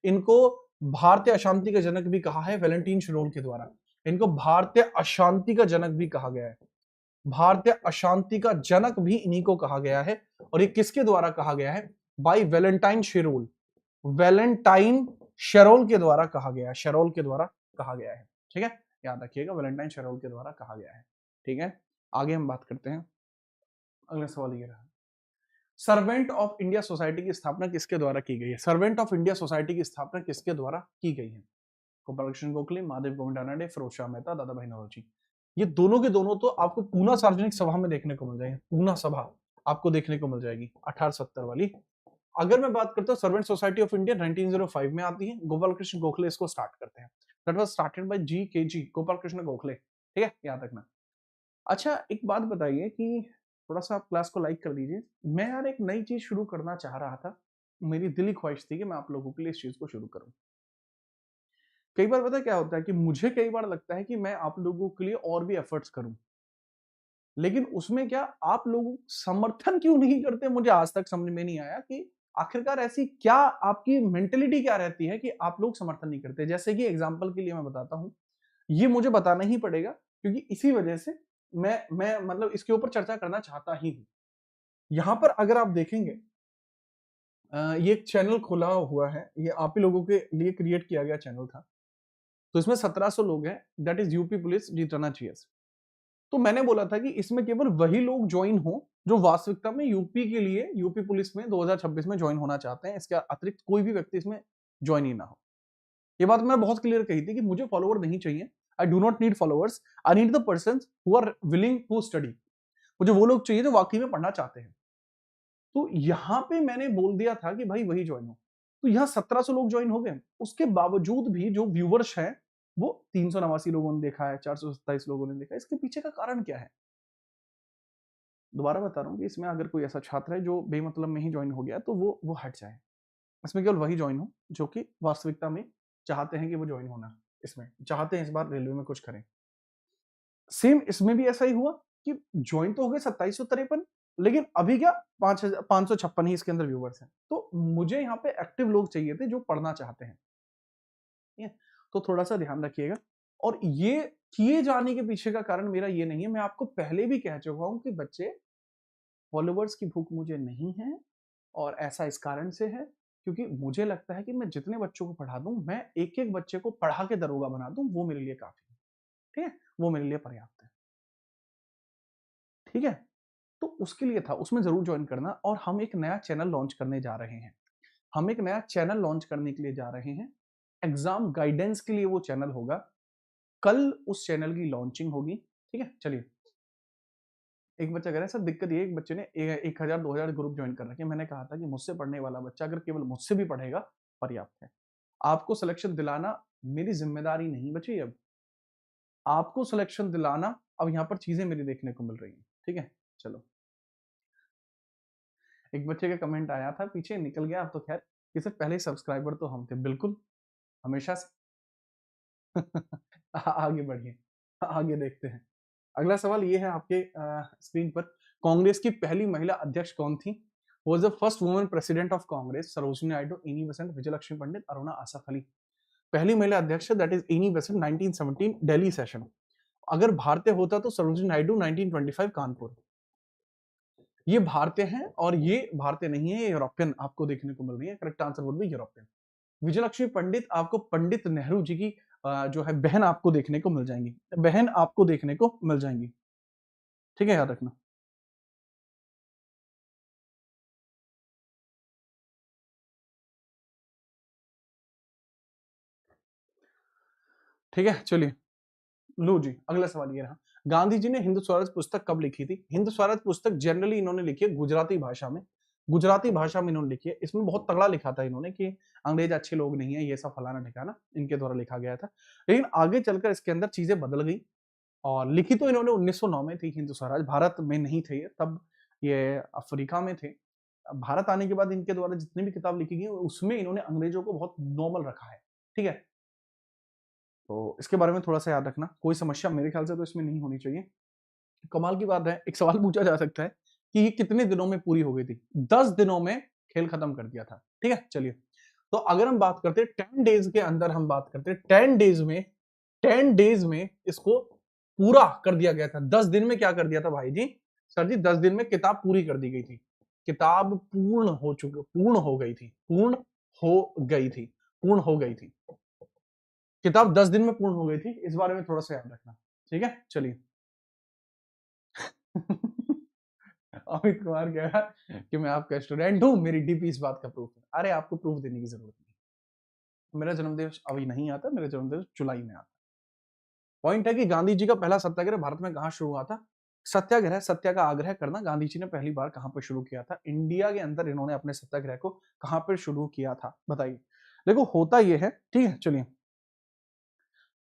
इनको भारतीय अशांति का जनक भी कहा है वैलेंटाइन शिरोल के द्वारा। इनको भारतीय अशांति का जनक भी कहा गया है, भारतीय अशांति का जनक भी इन्हीं को कहा गया है। और ये किसके द्वारा कहा गया है? बाय वैलेंटाइन शेरोल, वैलेंटाइन शेरोल के द्वारा कहा गया है, शेरोल के द्वारा कहा गया है। ठीक है, याद रखिएगा, वैलेंटाइन शेरोल के द्वारा कहा गया है। ठीक है, आगे हम बात करते हैं। अगला सवाल ये रहा, सर्वेंट ऑफ इंडिया सोसाइटी की स्थापना किसके द्वारा की गई है? सर्वेंट ऑफ इंडिया सोसाइटी की स्थापना किसके द्वारा की गई है? गोपाल कृष्ण गोखले, महादेव गोविंद रानडे, फिरोज शाह मेहता, दादा भाई नौरोजी। ये दोनों के दोनों तो आपको पूना सार्वजनिक सभा में देखने को मिल जाएंगे, पूना सभा आपको देखने को मिल जाएगी 1870 वाली। अगर मैं बात करता हूँ सर्वेंट सोसाइटी ऑफ इंडिया 1905 में आती है, गोपाल कृष्ण गोखले इसको स्टार्ट करते हैं। दैट वाज स्टार्टेड बाय जी गोपाल कृष्ण गोखले। ठीक है, याद रखना। अच्छा, एक बात बताइए कि थोड़ा सा आप क्लास को लाइक कर दीजिए। मैं यार एक नई चीज शुरू करना चाह रहा था, मेरी दिली ख्वाहिश थी कि मैं आप लोगों के लिए इस चीज को शुरू करूं। कई बार पता है क्या होता है कि मुझे कई बार लगता है कि मैं आप लोगों के लिए और भी एफर्ट्स करूं, लेकिन उसमें क्या आप लोग समर्थन क्यों नहीं करते? मुझे आज तक समझ में नहीं आया कि आखिरकार ऐसी क्या आपकी मेंटेलिटी क्या रहती है कि आप लोग समर्थन नहीं करते। जैसे कि एग्जांपल के लिए मैं बताता हूं, ये मुझे बताना ही पड़ेगा क्योंकि इसी वजह से मैं मतलब इसके ऊपर चर्चा करना चाहता ही हूं। यहां पर अगर आप देखेंगे, ये एक चैनल खुला हुआ है, ये आप ही लोगों के लिए क्रिएट किया गया चैनल था। तो इसमें 1700 लोग हैं, दैट इज यूपी पुलिस जीतना चाहिए। तो मैंने बोला था कि इसमें केवल वही लोग ज्वाइन हो जो वास्तविकता में यूपी के लिए, यूपी पुलिस में 2026 में ज्वाइन होना चाहते हैं। इसके अतिरिक्त कोई भी व्यक्ति इसमें ज्वाइन ही ना हो। ये बात मैंने बहुत क्लियर कही थी कि मुझे फॉलोवर नहीं चाहिए। I do not need followers, I need the person who are willing to study. मुझे वो लोग चाहिए जो वाकई में पढ़ना चाहते हैं। तो यहां पे मैंने बोल दिया था कि भाई वही ज्वाइन हो। तो यहाँ 1700 लोग ज्वाइन हो गए। उसके बावजूद भी जो व्यूवर्स हैं वो 389 लोगों ने देखा है, 427 लोगों ने देखा है। इसके पीछे का कारण क्या है? दोबारा बता रहा हूँ कि इसमें अगर कोई ऐसा छात्र है जो बेमतलब में ही ज्वाइन हो गया तो वो हट जाए। इसमें केवल वही ज्वाइन हो जो कि वास्तविकता में चाहते हैं कि वो ज्वाइन होना, इसमें चाहते हैं इस बार रेलवे में कुछ करें। सेम इसमें भी ऐसा ही हुआ कि ज्वाइन तो हो गए 2753, लेकिन अभी क्या 556 ही इसके अंदर व्यूवर्स हैं। तो मुझे यहाँ पे एक्टिव लोग चाहिए थे जो पढ़ना चाहते हैं। ठीक है, तो थोड़ा सा ध्यान रखिएगा। और ये किए जाने के पीछे का कारण मेरा ये नहीं है, मैं आपको पहले भी कह चुका हूं कि बच्चे, फॉलोवर्स की भूख मुझे नहीं है। और ऐसा इस कारण से है क्योंकि मुझे लगता है कि मैं जितने बच्चों को पढ़ा दूं, मैं एक एक बच्चे को पढ़ा के दरोगा बना दूं, वो मेरे लिए काफी है। ठीक है, वो मेरे लिए पर्याप्त है। ठीक है, तो उसके लिए था, उसमें जरूर ज्वाइन करना। और हम एक नया चैनल लॉन्च करने जा रहे हैं, हम एक नया चैनल लॉन्च करने के लिए जा रहे हैं। एग्जाम गाइडेंस के लिए वो चैनल होगा। कल उस चैनल की लॉन्चिंग होगी। ठीक है, चलिए। एक बच्चा कह रहा है सर दिक्कत ये है, एक बच्चे ने 1000 2000 ग्रुप ज्वाइन कर रखे हैं। मैंने कहा था कि मुझसे पढ़ने वाला बच्चा अगर केवल मुझसे भी पढ़ेगा पर्याप्त है। आपको सिलेक्शन दिलाना मेरी जिम्मेदारी नहीं बची अब। आपको सिलेक्शन दिलाना, अब यहाँ पर चीजें मेरी देखने को मिल रही हैं। ठीक है, चलो। एक बच्चे का कमेंट आया था, पीछे निकल गया अब तो खैर। कि सर पहले सब्सक्राइबर तो हम थे, बिल्कुल हमेशा से। आगे बढ़िए, आगे देखते हैं। अगला सवाल ये है आपके स्क्रीन पर, कांग्रेस की पहली महिला अध्यक्ष कौन थी? Was the first woman president of Congress Sarojini Naidu, इनी बेसेंट, विजयलक्ष्मी पंडित, अरुणा आसफ अली। पहली महिला अध्यक्ष दैट इज इनी बेसेंट, 1917 दिल्ली सेशन। अगर भारतीय होता तो सरोजिनी नायडू 1925 कानपुर। ये भारतीय हैं और ये भारतीय नहीं है, ये यूरोपियन आपको देखने को मिल रही है। Correct answer would be European. Vijayalakshmi Pandit आपको पंडित नेहरू जी की जो है बहन आपको देखने को मिल जाएंगी, बहन आपको देखने को मिल जाएंगी। ठीक है, याद रखना। ठीक है, चलिए लो जी, अगला सवाल ये रहा। गांधी जी ने हिंद स्वराज पुस्तक कब लिखी थी? हिंद स्वराज पुस्तक जनरली इन्होंने लिखी है गुजराती भाषा में, गुजराती भाषा में इन्होंने लिखी है। इसमें बहुत तगड़ा लिखा था इन्होंने कि अंग्रेज अच्छे लोग नहीं है, ये सब फलाना ठिकाना इनके द्वारा लिखा गया था। लेकिन आगे चलकर इसके अंदर चीजें बदल गई और लिखी तो इन्होंने 1909 में थी हिंद स्वराज, भारत में नहीं थे ये तब, ये अफ्रीका में थे। भारत आने के बाद इनके द्वारा जितनी भी किताब लिखी गई उसमें इन्होंने अंग्रेजों को बहुत नॉर्मल रखा है। ठीक है, तो इसके बारे में थोड़ा सा याद रखना, कोई समस्या मेरे ख्याल से तो इसमें नहीं होनी चाहिए। कमाल की बात है, एक सवाल पूछा जा सकता है कि ये कितने दिनों में पूरी हो गई थी? 10 दिनों में खेल खत्म कर दिया था। ठीक है, चलिए, तो अगर हम बात करते हैं 10 डेज के अंदर, हम बात करते हैं 10 डेज में, 10 डेज में इसको पूरा कर दिया गया था। 10 दिन में क्या कर दिया था भाई जी? सर जी 10 दिन में किताब पूरी कर दी गई थी, किताब पूर्ण हो गई थी, पूर्ण हो गई थी, पूर्ण हो गई थी, किताब 10 दिन में पूर्ण हो गई थी। इस बारे में थोड़ा सा याद रखना। ठीक है, चलिए। अमित कुमार कह रहा कि मैं आपका स्टूडेंट हूं, मेरी डीपी इस बात का प्रूफ है। अरे आपको प्रूफ देने की जरूरत नहीं, मेरा जन्मदिवस अभी नहीं आता, मेरा जन्मदिवस जुलाई में आता। पॉइंट है कि गांधी जी का पहला सत्याग्रह भारत में कहां शुरू हुआ था? सत्याग्रह, सत्या का आग्रह करना, गांधी जी ने पहली बार कहां पर शुरू किया था? इंडिया के अंदर इन्होंने अपने सत्याग्रह को कहां पर शुरू किया था, बताइए। देखो होता यह है, ठीक है, चलिए,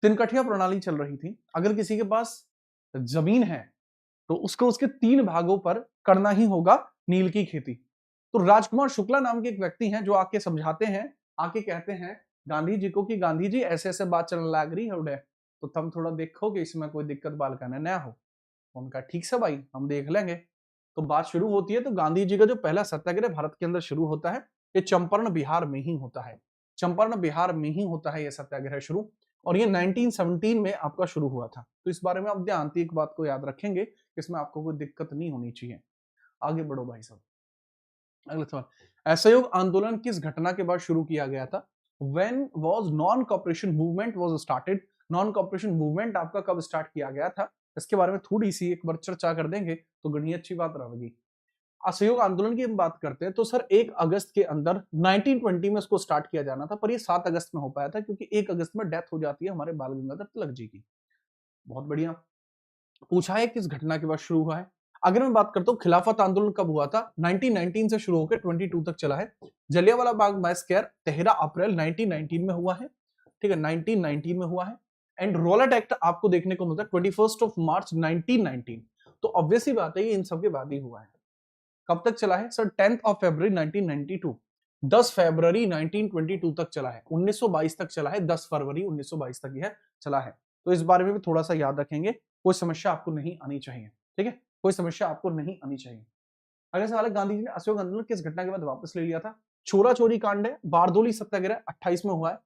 तिनकठिया प्रणाली चल रही थी। अगर किसी के पास जमीन है तो उसको उसके 3 भागों पर करना ही होगा नील की खेती। तो राजकुमार शुक्ला नाम के एक व्यक्ति हैं जो आके समझाते हैं, आके कहते हैं गांधी जी को कि गांधी जी ऐसे ऐसे बात चलने लग रही है उड़े, तो तुम थोड़ा देखो कि इसमें कोई दिक्कत बाल करने ना हो। उनका ठीक से भाई, हम देख लेंगे। तो बात शुरू होती है। तो गांधी जी का जो पहला सत्याग्रह भारत के अंदर शुरू होता है, ये चंपारण बिहार में ही होता है, चंपारण बिहार में ही होता है ये सत्याग्रह शुरू। और ये 1917 में आपका शुरू हुआ था। तो इस बारे में आप ध्यान से एक बात को याद रखेंगे, इसमें आपको कोई दिक्कत नहीं होनी चाहिए। आगे बढ़ो भाई साहब, अगला सवाल। असहयोग आंदोलन किस घटना के बाद शुरू किया गया था? When was non cooperation movement was started? Non cooperation movement आपका कब स्टार्ट किया गया था? इसके बारे में थोड़ी सी एक बार चर्चा कर देंगे तो बड़ी अच्छी बात रहेगी। असहयोग आंदोलन की हम बात करते हैं तो सर 1 अगस्त के अंदर 1920 में इसको स्टार्ट किया जाना था, पर ये 7 अगस्त में हो पाया था क्योंकि 1 अगस्त में डेथ हो जाती है हमारे बाल गंगाधर तिलक जी की। बहुत बढ़िया। पूछा है किस घटना के बाद शुरू हुआ है। अगर मैं बात करता हूँ खिलाफत आंदोलन कब हुआ था, 1919 से शुरू होकर 22 तक चला है। जलियांवाला बाग मैसकर 13 अप्रैल 1919 में हुआ है। ठीक है, 1919 में हुआ है। एंड रोलेट एक्ट आपको देखने को मिलता है 21 ऑफ मार्च 1919। तो ऑब्वियसली बात है ये इन सब के बाद ही हुआ है। कब तक चला है सर? 10 ऑफ फरवरी 1992, 10 फरवरी 1922 तक चला है, 1922 तक चला है, 10 फरवरी 1922 तक यह चला है। तो इस बारे में भी थोड़ा सा याद रखेंगे, कोई समस्या आपको नहीं आनी चाहिए। ठीक है, कोई समस्या आपको नहीं आनी चाहिए। अगला सवाल है, गांधी जी ने असहयोग आंदोलन किस घटना के बाद वापस ले लिया था? छोरा चोरी कांड है, बारदोली सत्याग्रह 28 में हुआ है।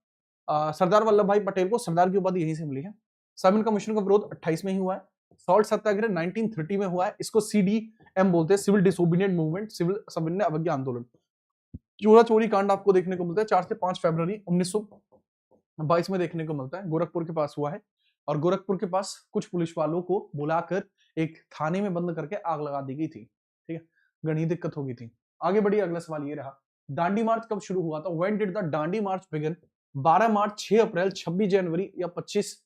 सरदार वल्लभ भाई पटेल को सरदार की उपाधि यहीं से मिली है। साइमन कमीशन का विरोध 28 में ही हुआ है। सॉल्ट सत्याग्रह 1930 में हुआ है, इसको सीडीएम बोलते हैं, सिविल डिसोबीडिएंट मूवमेंट, सिविल सविनय अवज्ञा आंदोलन। चोरा चोरी कांड आपको देखने को मिलता है 4 से 5 फरवरी 1922 में देखने को मिलता है, गोरखपुर के पास हुआ है। और गोरखपुर के पास कुछ पुलिस वालों को बुलाकर एक थाने में बंद करके आग लगा दी गई थी। ठीक है, गणी दिक्कत हो गई थी। आगे बढ़िए, अगला सवाल ये रहा, दांडी मार्च कब शुरू हुआ था? When did the Dandi March begin? 12 मार्च, 6 अप्रैल, 26 जनवरी या 25?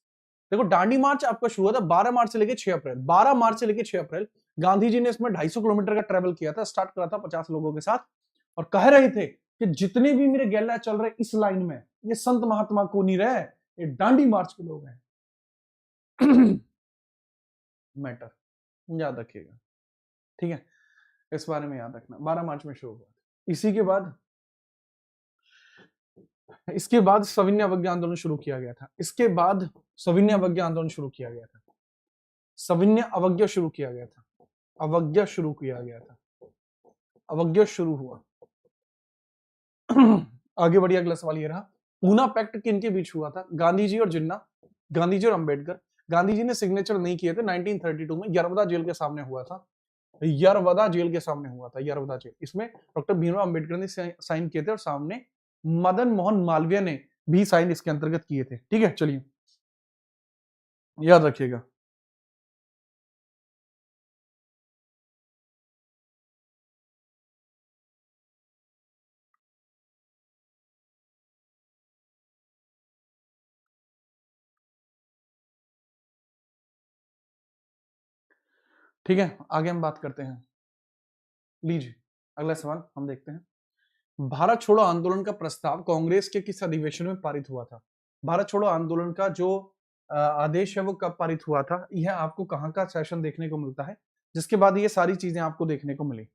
देखो दांडी मार्च आपका शुरू हुआ था 12 मार्च से लेकर 6 अप्रैल, 12 मार्च से लेकर 6 अप्रैल। गांधी जी ने इसमें 250 किलोमीटर का ट्रेवल किया था, स्टार्ट करा था 50 लोगों के साथ, और कह रहे थे कि जितने भी मेरे गैला चल रहे इस लाइन में, ये संत महात्मा को नहीं रहे, ये दांडी मार्च के लोग हैं। मैटर याद रखिएगा। ठीक है, इस बारे में याद रखना, 12 मार्च में शुरू हुआ था। इसी के बाद
इसके बाद सविनय अवज्ञा आंदोलन शुरू किया गया था। इसके बाद सविनय अवज्ञा आंदोलन शुरू किया गया था। सविनय अवज्ञा शुरू किया गया था। अवज्ञा शुरू किया गया था। अवज्ञा शुरू हुआ। आगे बढ़िए, अगला सवाल ये रहा, पूना पैक्ट किन के बीच हुआ था? गांधी जी और जिन्ना, गांधी जी और अंबेडकर। गांधी जी ने सिग्नेचर नहीं किए थे, 1932 में यरवदा जेल के सामने हुआ था। यरवदा जेल के सामने हुआ था, यरवदा जेल। इसमें डॉक्टर भीमराव अंबेडकर ने साइन किए थे और सामने मदन मोहन मालवीय ने भी साइन इसके अंतर्गत किए थे। ठीक है, चलिए याद रखिएगा। ठीक है, आगे हम बात करते हैं। लीजिए अगला सवाल हम देखते हैं। भारत छोड़ो आंदोलन का प्रस्ताव कांग्रेस के किस अधिवेशन में पारित हुआ था? भारत छोड़ो आंदोलन का जो आदेश है वो कब पारित हुआ था? यह आपको कहां का सेशन देखने को मिलता है, जिसके बाद ये सारी चीजें आपको देखने को मिली।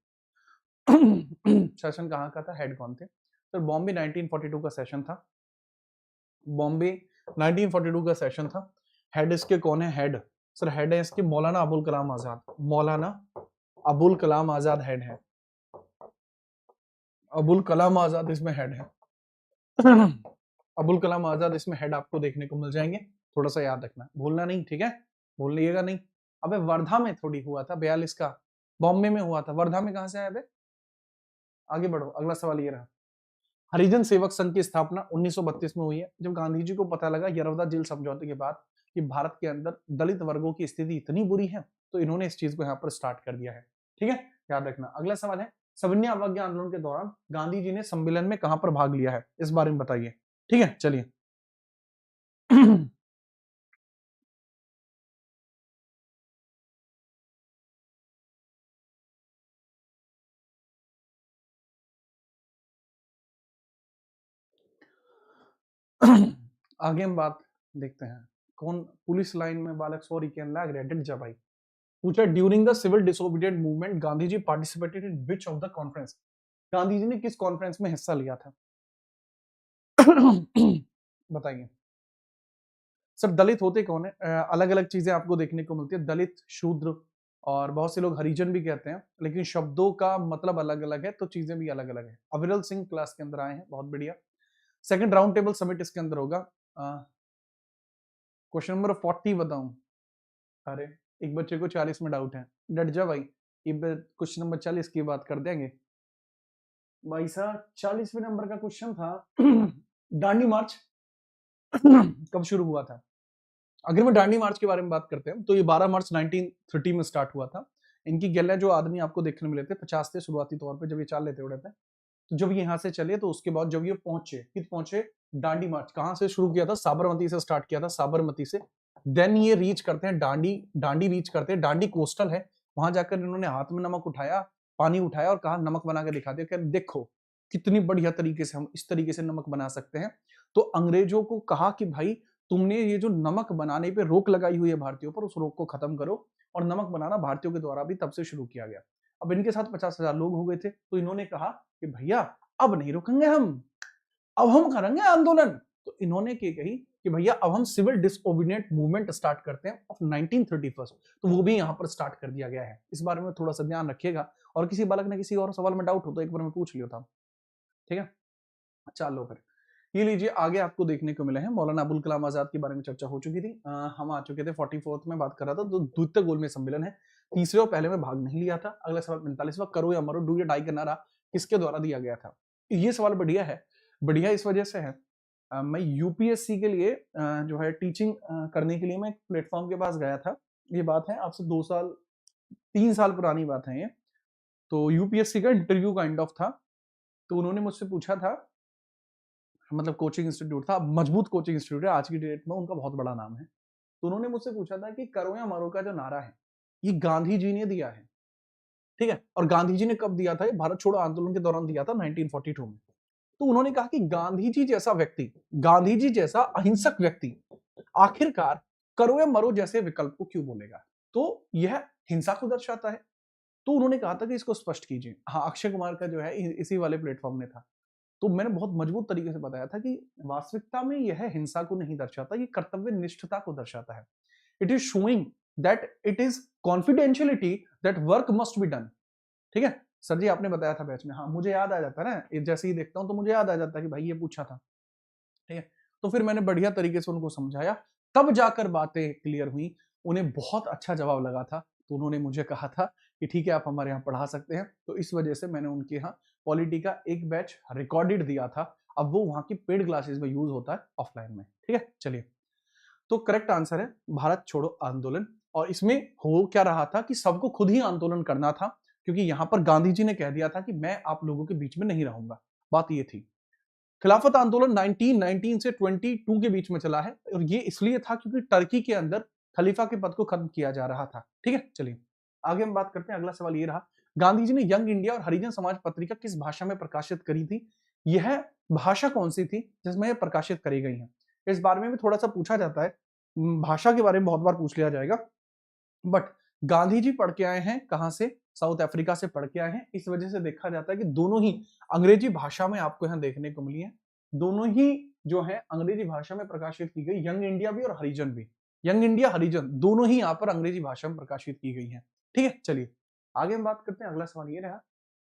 सेशन कहां का था, हेड कौन थे? सर बॉम्बे 1942 का सेशन था। बॉम्बे 1942 का सेशन था। हेड इसके कौन है? हेड सर हेड है इसके मौलाना अबुल कलाम आजाद। मौलाना अबुल कलाम आजाद हेड है। अबुल कलाम आजाद इसमें हेड है। अबुल कलाम आजाद इसमें हेड आपको देखने को मिल जाएंगे। थोड़ा सा याद रखना, भूलना नहीं, ठीक है? भूलिएगा नहीं। अबे वर्धा में थोड़ी हुआ था 42 का, बॉम्बे में हुआ था। वर्धा में कहां से आया बे? आगे बढ़ो, अगला सवाल ये रहा। हरिजन सेवक संघ की स्थापना 1932 में हुई है, जब गांधी जी को पता लगा यरवदा जेल समझौते के बाद कि भारत के अंदर दलित वर्गों की स्थिति इतनी बुरी है, तो इन्होंने इस चीज को यहाँ पर स्टार्ट कर दिया है। ठीक है, याद रखना। अगला सवाल है, सविनय अवज्ञा आंदोलन के दौरान गांधी जी ने सम्मेलन में कहां पर भाग लिया है, इस बारे में बताइए। ठीक है, चलिए। आगे हम बात देखते हैं। कौन? पुलिस लाइन में बालक सॉरी कैन लैग रेडेड जब आई। पूछा during the civil disobedient movement Gandhi ji participated in which of the conference? Gandhi ji ने किस कॉन्फ्रेंस में हिस्सा लिया था? बताइए। सर दलित होते कौन है? अलग अलग चीजें आपको देखने को मिलती है। दलित, शूद्र और बहुत से लोग हरिजन भी कहते हैं, लेकिन शब्दों का मतलब अलग अलग है, तो चीजें भी अलग अलग है। अविरल सिंह क्लास के अंदर आए हैं, बहुत बढ़िया। सेकंड राउंड टेबल समिट इसके अंदर होगा। क्वेश्चन नंबर 40 बताऊं? अरे एक बच्चे को 40 में डाउट है, डट जा भाई। ये क्वेश्चन नंबर 40 की बात कर देंगे भाई साहब। 40वें नंबर का क्वेश्चन था दांडी मार्च कब शुरू हुआ था? अगर मैं दांडी मार्च के बारे में बात करते हैं तो ये 12 मार्च 1930 में स्टार्ट हुआ था। इनकी गैले जो आदमी आपको देखने मिले थे 50 थे शुरुआती तौर पे, जब ये चाल लेते उड़े थे। तो जब ये यहाँ से चले तो उसके बाद जब ये पहुंचे, कित पहुंचे? दांडी मार्च। कहां से शुरू किया था? साबरमती से स्टार्ट किया था, साबरमती से। देन ये रीच करते हैं दांडी। दांडी रीच करते हैं, दांडी कोस्टल है। वहां जाकर इन्होंने हाथ में नमक उठाया, पानी उठाया और कहा नमक बना के दिखा दिया कि देखो कितनी बढ़िया तरीके से हम इस तरीके से नमक बना सकते हैं। तो अंग्रेजों को कहा कि भाई तुमने ये जो नमक बनाने पे रोक लगाई हुई है भारतीयों पर, उस रोक को खत्म करो। और नमक बनाना भारतीयों के द्वारा भी तब से शुरू किया गया। अब इनके साथ 50,000 लोग हो गए थे, तो इन्होंने कहा कि भैया अब नहीं रुकेंगे हम, अब हम करेंगे आंदोलन। तो इन्होंने क्या कही कि भैया अब हम सिविल डिसओबीडिएंट मूवमेंट स्टार्ट करते हैं ऑफ 1931। तो वो भी यहाँ पर स्टार्ट कर दिया गया है। इस बारे में थोड़ा सा ध्यान रखिएगा, और किसी बालक ने किसी और सवाल में डाउट हो तो एक बार मैं पूछ लिया था। ठीक है, चलो फिर ये लीजिए। आगे आपको देखने को मिले हैं, मौलाना अबुल कलाम आजाद के बारे में चर्चा हो चुकी थी। हम आ चुके थे 44th में, बात कर रहा था। तो द्वितीय गोलमेज सम्मेलन है, तीसरे और पहले में भाग नहीं लिया था। अगला सवाल 45वां, करो या मरो डू या डाई का नारा किसके द्वारा दिया गया था? ये सवाल बढ़िया है। बढ़िया इस वजह से है, मैं यूपीएससी के लिए जो है टीचिंग करने के लिए मैं एक प्लेटफॉर्म के पास गया था। ये बात है आपसे 2 साल 3 साल पुरानी बात है ये। तो यूपीएससी का इंटरव्यू काइंड ऑफ था। तो उन्होंने मुझसे पूछा था, मतलब कोचिंग इंस्टीट्यूट था, मजबूत कोचिंग इंस्टीट्यूट है आज की डेट में, उनका बहुत बड़ा नाम है। तो उन्होंने मुझसे पूछा था कि करो या मरो का जो नारा है ये गांधी जी ने दिया है। ठीक है, और गांधी जी ने कब दिया था? ये भारत छोड़ो आंदोलन के दौरान दिया था 1942 में। तो उन्होंने कहा कि गांधी जी जैसा व्यक्ति, गांधी जी जैसा अहिंसक व्यक्ति आखिरकार करो या मरो जैसे विकल्प को क्यों बोलेगा? तो यह हिंसा को दर्शाता है। तो उन्होंने कहा था कि इसको स्पष्ट कीजिए। हाँ, अक्षय कुमार का जो है इसी वाले प्लेटफॉर्म में था। तो मैंने बहुत मजबूत तरीके से बताया था कि वास्तविकता में यह हिंसा को नहीं दर्शाता, ये कर्तव्य निष्ठता को दर्शाता है। It is showing that it is confidentiality that work must be done. ठीक है सर जी, आपने बताया था बैच में, हाँ मुझे याद आ जाता है ना, जैसे ही देखता हूं तो मुझे याद आ जाता है कि भाई ये पूछा था। ठीक है, तो फिर मैंने बढ़िया तरीके से उनको समझाया, तब जाकर बातें क्लियर हुई। उन्हें बहुत अच्छा जवाब लगा था, तो उन्होंने मुझे कहा था कि ठीक है आप हमारे यहाँ पढ़ा सकते हैं। तो इस वजह से मैंने उनके यहाँ पॉलिटी का एक बैच रिकॉर्डेड दिया था। अब वो वहां की पेड क्लासेस में यूज होता है ऑफलाइन में। ठीक है चलिए, तो करेक्ट आंसर है भारत छोड़ो आंदोलन। और इसमें हो क्या रहा था कि सबको खुद ही आंदोलन करना था, क्योंकि यहां पर गांधी जी ने कह दिया था कि मैं आप लोगों के बीच में नहीं रहूंगा। बात ये थी। खिलाफत आंदोलन 1919 से 22 के बीच में चला है, और ये इसलिए था क्योंकि टर्की के अंदर खलीफा के पद को खत्म किया जा रहा था। ठीक है चलिए आगे हम बात करते हैं। अगला सवाल ये रहा, गांधी जी ने यंग इंडिया और हरिजन समाज पत्रिका किस भाषा में प्रकाशित करी थी? यह भाषा कौन सी थी जिसमें यह प्रकाशित करी गई है? इस बारे में भी थोड़ा सा पूछा जाता है, भाषा के बारे में बहुत बार पूछ लिया जाएगा। बट गांधी जी पढ़ के आए हैं कहां से? साउथ अफ्रीका से पढ़ के आए हैं। इस वजह से देखा जाता है कि दोनों ही अंग्रेजी भाषा में आपको यहां देखने को मिली है। दोनों ही जो है अंग्रेजी भाषा में प्रकाशित की गई, यंग इंडिया भी और हरिजन भी। यंग इंडिया हरिजन दोनों ही यहां पर अंग्रेजी भाषा में प्रकाशित की गई है। ठीक है चलिए आगे हम बात करते हैं। अगला सवाल ये रहा,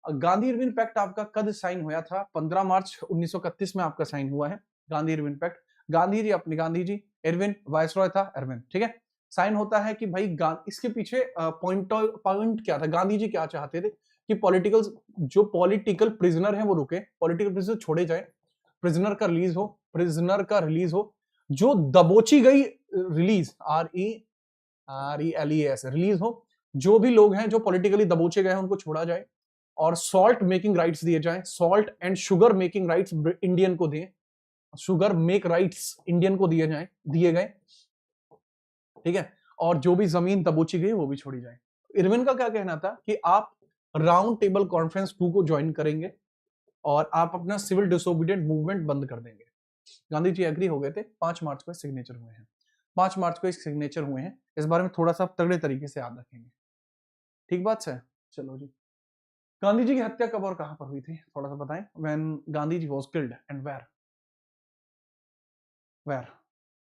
गांधी इरविन पैक्ट आपका कद साइन हुआ था? 15 मार्च 1931 में आपका साइन हुआ है गांधी इरविन पैक्ट। गांधी जी अपने गांधी जी, इरविन वायसरॉय था इरविन। ठीक है, साइन होता है कि भाई इसके पीछे पॉइंट क्या था? गांधी जी क्या चाहते थे कि पॉलिटिकल प्रिजनर है वो रुके, पॉलिटिकल प्रिजनर छोड़े जाए, प्रिजनर का रिलीज हो, जो दबोची गई, रिलीज RELES रिलीज हो, जो भी लोग हैं जो पॉलिटिकली दबोचे गए हैं उनको छोड़ा जाए, और सॉल्ट मेकिंग राइट्स दिए जाएं, salt and sugar making rights Indian को दें, शुगर मेक राइट्स इंडियन को दिए गए। ठीक है, और जो भी जमीन दबोची गई वो भी छोड़ी जाए। इरविन का क्या कहना था कि आप राउंड टेबल कॉन्फ्रेंस 2 को ज्वाइन करेंगे और आप अपना सिविल डिसोबीडियंट मूवमेंट बंद कर देंगे। गांधी जी एग्री हो गए थे। 5 मार्च को सिग्नेचर हुए हैं। 5 मार्च को सिग्नेचर हुए हैं। इस बारे में थोड़ा सा तगड़े तरीके से याद रखेंगे। ठीक बात है, चलो जी। गांधी जी की हत्या कब और कहां पर हुई थी, थोड़ा सा बताएं। When Gandhi ji was killed and where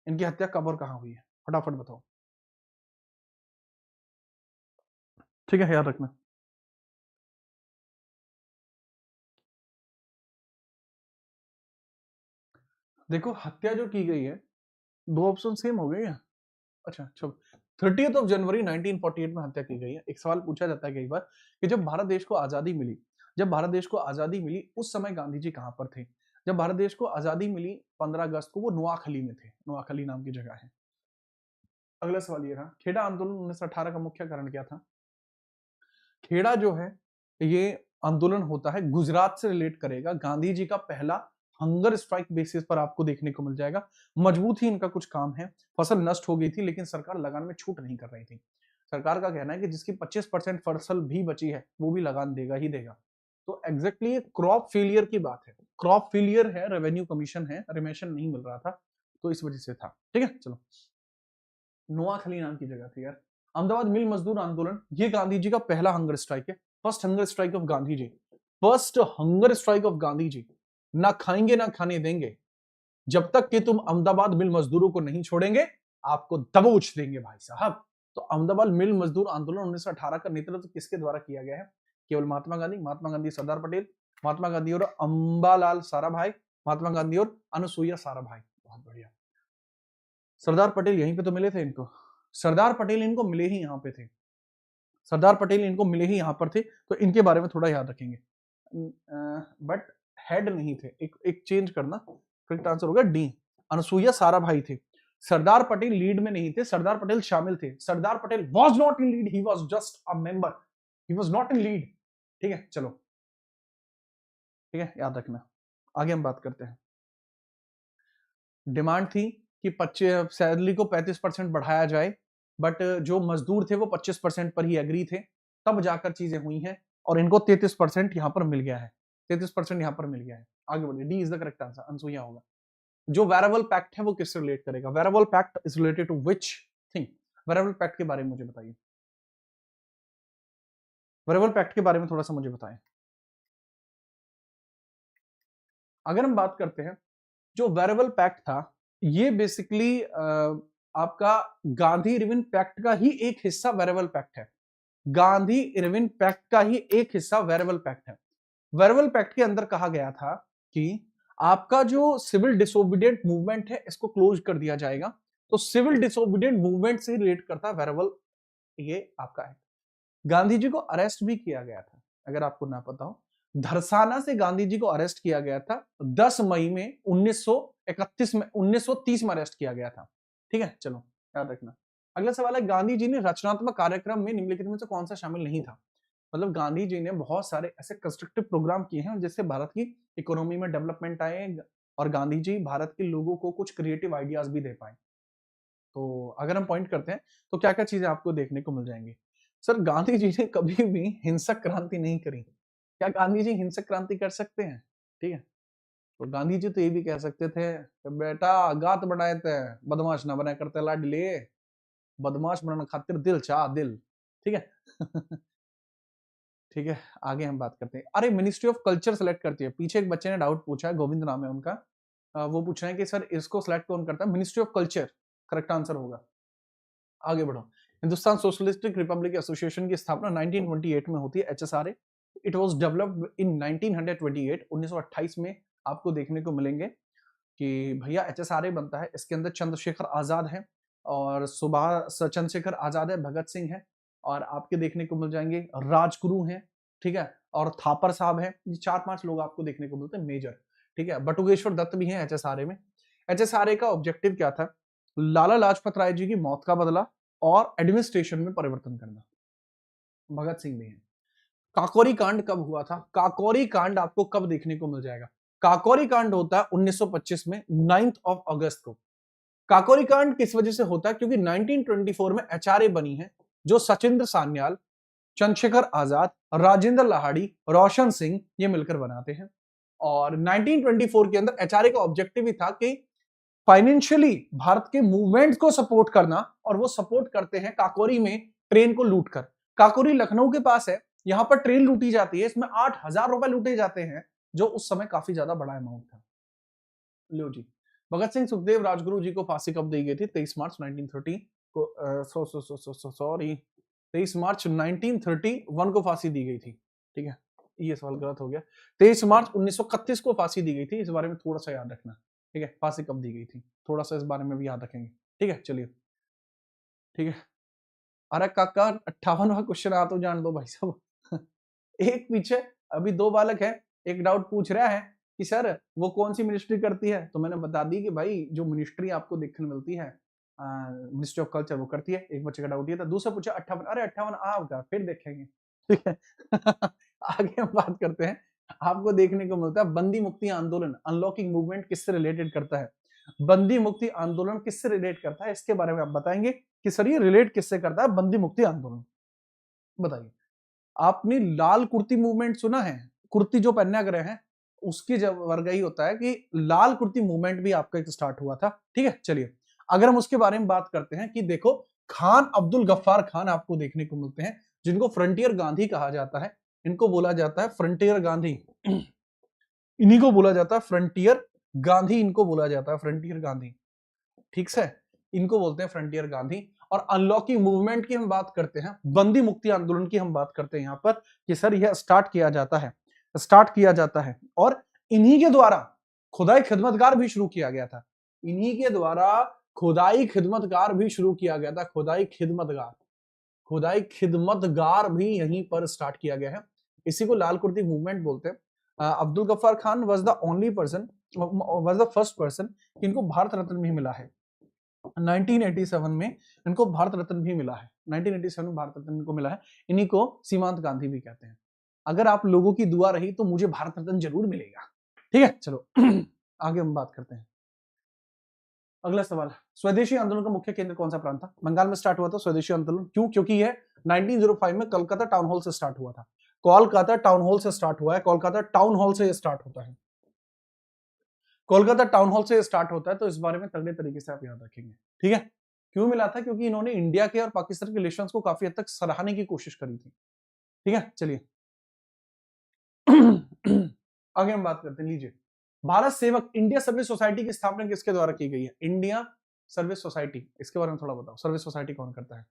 इनकी हत्या कब और कहां हुई है, फटाफट बताओ। ठीक है याद रखना। देखो हत्या जो की गई है, दो ऑप्शन सेम हो गए क्या? अच्छा अच्छा, 30 जनवरी 1948 में हत्या की गई है। एक सवाल पूछा जाता है कई बार कि जब भारत देश को आजादी मिली, उस समय गांधी जी कहां पर थे? जब भारत देश को आजादी मिली 15 अगस्त को, वो नोआखली में थे। नोआखली नाम की जगह है। अगला सवाल ये रहा, खेड़ा आंदोलन 1918 का मुख्य कारण क्या था? खेड़ा जो है ये आंदोलन होता है, गुजरात से रिलेट करेगा। गांधी जी का पहला हंगर स्ट्राइक बेसिस पर आपको देखने को मिल जाएगा। मजबूत ही इनका कुछ काम है। फसल नष्ट हो गई थी लेकिन सरकार लगान में छूट नहीं कर रही थी। सरकार का कहना है कि जिसकी 25% फसल भी बची है वो भी लगान देगा ही देगा। तो एग्जैक्टली ये क्रॉप फेलियर की बात है। क्रॉप फेलियर है, रेवेन्यू कमीशन है, रिमेशन नहीं मिल रहा था, तो इस वजह से था। ठीक है चलो, नोआखली नाम की जगह थी यार। अहमदाबाद मिल मजदूर आंदोलन, ये गांधी जी का पहला हंगर स्ट्राइक है। First hunger strike of Gandhi ji. First hunger strike of Gandhi ji. ना खाएंगे ना खाने देंगे, जब तक कि तुम अहमदाबाद मिल मजदूरों को नहीं छोड़ेंगे, आपको दबोच देंगे भाई साहब। तो अहमदाबाद मिल मजदूर आंदोलन 1918 का नेतृत्व किसके द्वारा किया गया है? केवल महात्मा गांधी सरदार पटेल, महात्मा गांधी और अंबालाल साराभाई, महात्मा गांधी और अनुसुईया साराभाई। बहुत बढ़िया। सरदार पटेल यहीं पे तो मिले थे इनको। सरदार पटेल इनको मिले ही यहाँ पे थे। सरदार पटेल इनको मिले ही यहाँ पर थे, तो इनके बारे में थोड़ा याद रखेंगे। बट हेड नहीं थे, एक चेंज करना। करेक्ट आंसर होगा डी, अनुसुईया साराभाई थे। सरदार पटेल लीड में नहीं थे, सरदार पटेल शामिल थे। Sardar Patel was not in lead, he was just a member, he was not in lead. ठीक है चलो, ठीक है याद रखना। आगे हम बात करते हैं। डिमांड थी कि 25 सैलरी को 35% बढ़ाया जाए, बट जो मजदूर थे वो 25% पर ही एग्री थे। तब जाकर चीजें हुई हैं और इनको 33% यहां पर मिल गया है। 33% यहां पर मिल गया है। आगे बढ़िए, D is the correct answer, Anusuiya होगा। जो वेरेबल पैक्ट है वो किससे रिलेट करेगा? वेरेबल pact is related to which thing? वेरेबल पैक्ट के बारे में मुझे बताइए। वेरेबल पैक्ट के बारे में थोड़ा सा मुझे बताएं। अगर हम बात करते हैं, जो वेरेबल पैक्ट था, ये बेसिकली आपका गांधी इरविन पैक्ट का ही एक हिस्सा वेरेबल पैक्ट है। गांधी इरविन पैक्ट का ही एक हिस्सा वेरेबल पैक्ट है। वेरेबल पैक्ट के अंदर कहा गया था कि आपका जो सिविल डिसोबीडियंट मूवमेंट है, इसको क्लोज कर दिया जाएगा। तो सिविल डिसोबीडियंट मूवमेंट से रिलेट करता है वेरेबल, ये आपका है। गांधी जी को अरेस्ट भी किया गया था, अगर आपको ना पता हो। धरसाना से गांधी जी को अरेस्ट किया गया था 10 मई में 1931 में 1930 में अरेस्ट किया गया था। ठीक है, चलो याद रखना। अगला सवाल है, गांधी जी ने रचनात्मक कार्यक्रम में निम्नलिखित में से कौन सा शामिल नहीं था? मतलब गांधी जी ने बहुत सारे ऐसे कंस्ट्रक्टिव प्रोग्राम किए हैं जिससे भारत की इकोनॉमी में डेवलपमेंट आए, और गांधी जी भारत के लोगों को कुछ क्रिएटिव आइडियाज भी दे पाए। तो अगर हम पॉइंट करते हैं तो क्या क्या चीजें आपको देखने को मिल जाएंगी। सर, गांधी जी ने कभी भी हिंसक क्रांति नहीं करी। क्या गांधी जी हिंसक क्रांति कर सकते हैं? ठीक है, तो गांधी जी तो ये भी कह सकते थे कि बेटा गात बनाए थे, बदमाश ना बना करते लाडले, बदमाश बनाने खातिर दिल चाह दिल। ठीक है। ठीक है, आगे हम बात करते हैं। अरे, मिनिस्ट्री ऑफ कल्चर सेलेक्ट करती है। पीछे एक बच्चे ने डाउट पूछा है, गोविंद नाम है उनका। वो पूछ रहे हैं कि सर इसको सिलेक्ट कौन करता है? Ministry of culture correct answer होगा। आगे बढ़ो। हिंदुस्तान सोशलिस्टिक रिपब्लिक एसोसिएशन की स्थापना 1928 में होती है, HSRA. It was developed in 1928, 1928 में आपको देखने को मिलेंगे कि भैया एचएसआरए बनता है। इसके अंदर चंद्रशेखर आजाद है, और सुभाष चंद्रशेखर आजाद है, भगत सिंह है, और आपके देखने को मिल जाएंगे राजगुरु हैं, ठीक है, और थापर साहब हैं। ये 4-5 लोग आपको देखने को मिलते हैं मेजर। ठीक है, बटुकेश्वर दत्त भी हैं एचएसआरए में। एचएसआरए का ऑब्जेक्टिव क्या था? लाला लाजपत राय जी की मौत का बदला और एडमिनिस्ट्रेशन में परिवर्तन करना। भगत सिंह भी हैं। काकोरी कांड कब हुआ था? काकोरी कांड आपको कब देखने को मिल जाएगा? काकोरी कांड होता है 1925 में 9th ऑफ अगस्त को। काकोरी कांड किस वजह से होता है? क्योंकि 1924 में एचआरए बनी है, जो सचिंद्र सान्याल, चंद्रशेखर आजाद, राजेंद्र लाहाड़ी, रोशन सिंह ये मिलकर बनाते हैं। और 1924 के अंदर एचआरए का ऑब्जेक्टिव ही था कि फाइनेंशियली भारत के मूवमेंट को सपोर्ट करना, और वो सपोर्ट करते हैं काकोरी में ट्रेन को लूट कर। काकोरी लखनऊ के पास है, यहां पर ट्रेन लूटी जाती है, इसमें 8,000 रुपए लूटे जाते हैं, जो उस समय काफी ज्यादा बड़ा अमाउंट था। लो जी, भगत सिंह सुखदेव राजगुरु जी को फांसी कब दी गई थी? 23 मार्च 1930 को, सॉरी 23 मार्च 1931 को फांसी दी गई थी। ठीक है, ये सवाल गलत हो गया। 23 मार्च 1931 को फांसी दी गई थी, इस बारे में थोड़ा सा याद रखना। ठीक है, फांसी कब दी गई थी, थोड़ा सा इस बारे में भी याद रखेंगे। ठीक है, चलिए। ठीक है, अरे काका 58वां क्वेश्चन आ तो जान दो भाई साहब। एक पीछे अभी 2 बालक हैं, एक डाउट पूछ रहा है कि सर वो कौन सी मिनिस्ट्री करती है? तो मैंने बता दी कि भाई जो मिनिस्ट्री आपको देखने मिलती है, मिनिस्ट्री ऑफ कल्चर वो करती है। एक बच्चे का डाउट ये था। दूसरा पूछा 58, अरे 58 आपका फिर देखेंगे। ठीक है। आगे हम बात करते हैं। आपको देखने को मिलता है बंदी मुक्ति आंदोलन, अनलॉकिंग मूवमेंट किससे रिलेटेड करता है? बंदी मुक्ति आंदोलन किससे रिलेट करता है, इसके बारे में आप बताएंगे कि सर ये रिलेट किससे करता है बंदी मुक्ति आंदोलन। बताइए। आपने लाल कुर्ती मूवमेंट सुना है? कुर्ती जो पहना गए हैं उसकी जब वर्ग ही होता है कि लाल कुर्ती मूवमेंट भी आपका एक स्टार्ट हुआ था। ठीक है, चलिए अगर हम उसके बारे में बात करते हैं कि देखो, खान अब्दुल गफ्फार खान आपको देखने को मिलते हैं, जिनको फ्रंटियर गांधी कहा जाता है। इनको बोला जाता है फ्रंटियर गांधी। इन्हीं को बोला जाता है फ्रंटियर गांधी, इनको बोला जाता है फ्रंटियर गांधी। ठीक से, इनको बोलते हैं फ्रंटियर गांधी। और अनलॉकिंग मूवमेंट की हम बात करते हैं, बंदी मुक्ति आंदोलन की हम बात करते हैं यहां पर कि सर यह स्टार्ट किया जाता है, और इन्हीं के द्वारा खुदाई खिदमतगार भी शुरू किया गया था। इन्हीं के द्वारा खुदाई खिदमतगार भी शुरू किया गया था। खुदाई खिदमतगार भी यहीं पर स्टार्ट किया गया है। इसी को लाल कुर्ती मूवमेंट बोलते हैं। Abdul Ghaffar Khan was the first person इनको भारत रत्न भी मिला है। 1987 में इनको भारत रत्न भी मिला है। 1987 में भारत रत्न इनको मिला है। इन्हीं को सीमांत गांधी भी कहते हैं। अगर आप लोगों की दुआ रही तो मुझे भारत रत्न जरूर मिलेगा। ठीक है, चलो आगे हम बात करते हैं। अगला सवाल, स्वदेशी आंदोलन का मुख्य केंद्र कौन सा प्रांत था? बंगाल में स्टार्ट हुआ था स्वदेशी आंदोलन। क्यों? क्योंकि यह 1905 में कोलकाता टाउन हॉल से स्टार्ट हुआ था। कोलकाता टाउन हॉल से स्टार्ट हुआ है। कोलकाता टाउन हॉल से स्टार्ट होता है। कोलकाता टाउन हॉल से स्टार्ट होता है, तो इस बारे में तगड़े तरीके से आप याद रखेंगे। ठीक है, क्यों मिला था? क्योंकि इन्होंने इंडिया के और पाकिस्तान के रिलेशंस को काफी हद तक सराहने की कोशिश करी थी। ठीक है, चलिए आगे हम बात करते हैं। लीजिए, भारत सेवक इंडिया सर्विस सोसाइटी की स्थापना किसके द्वारा की गई है? इंडिया सर्विस सोसाइटी, इसके बारे में थोड़ा बताओ, सर्विस सोसाइटी कौन करता है?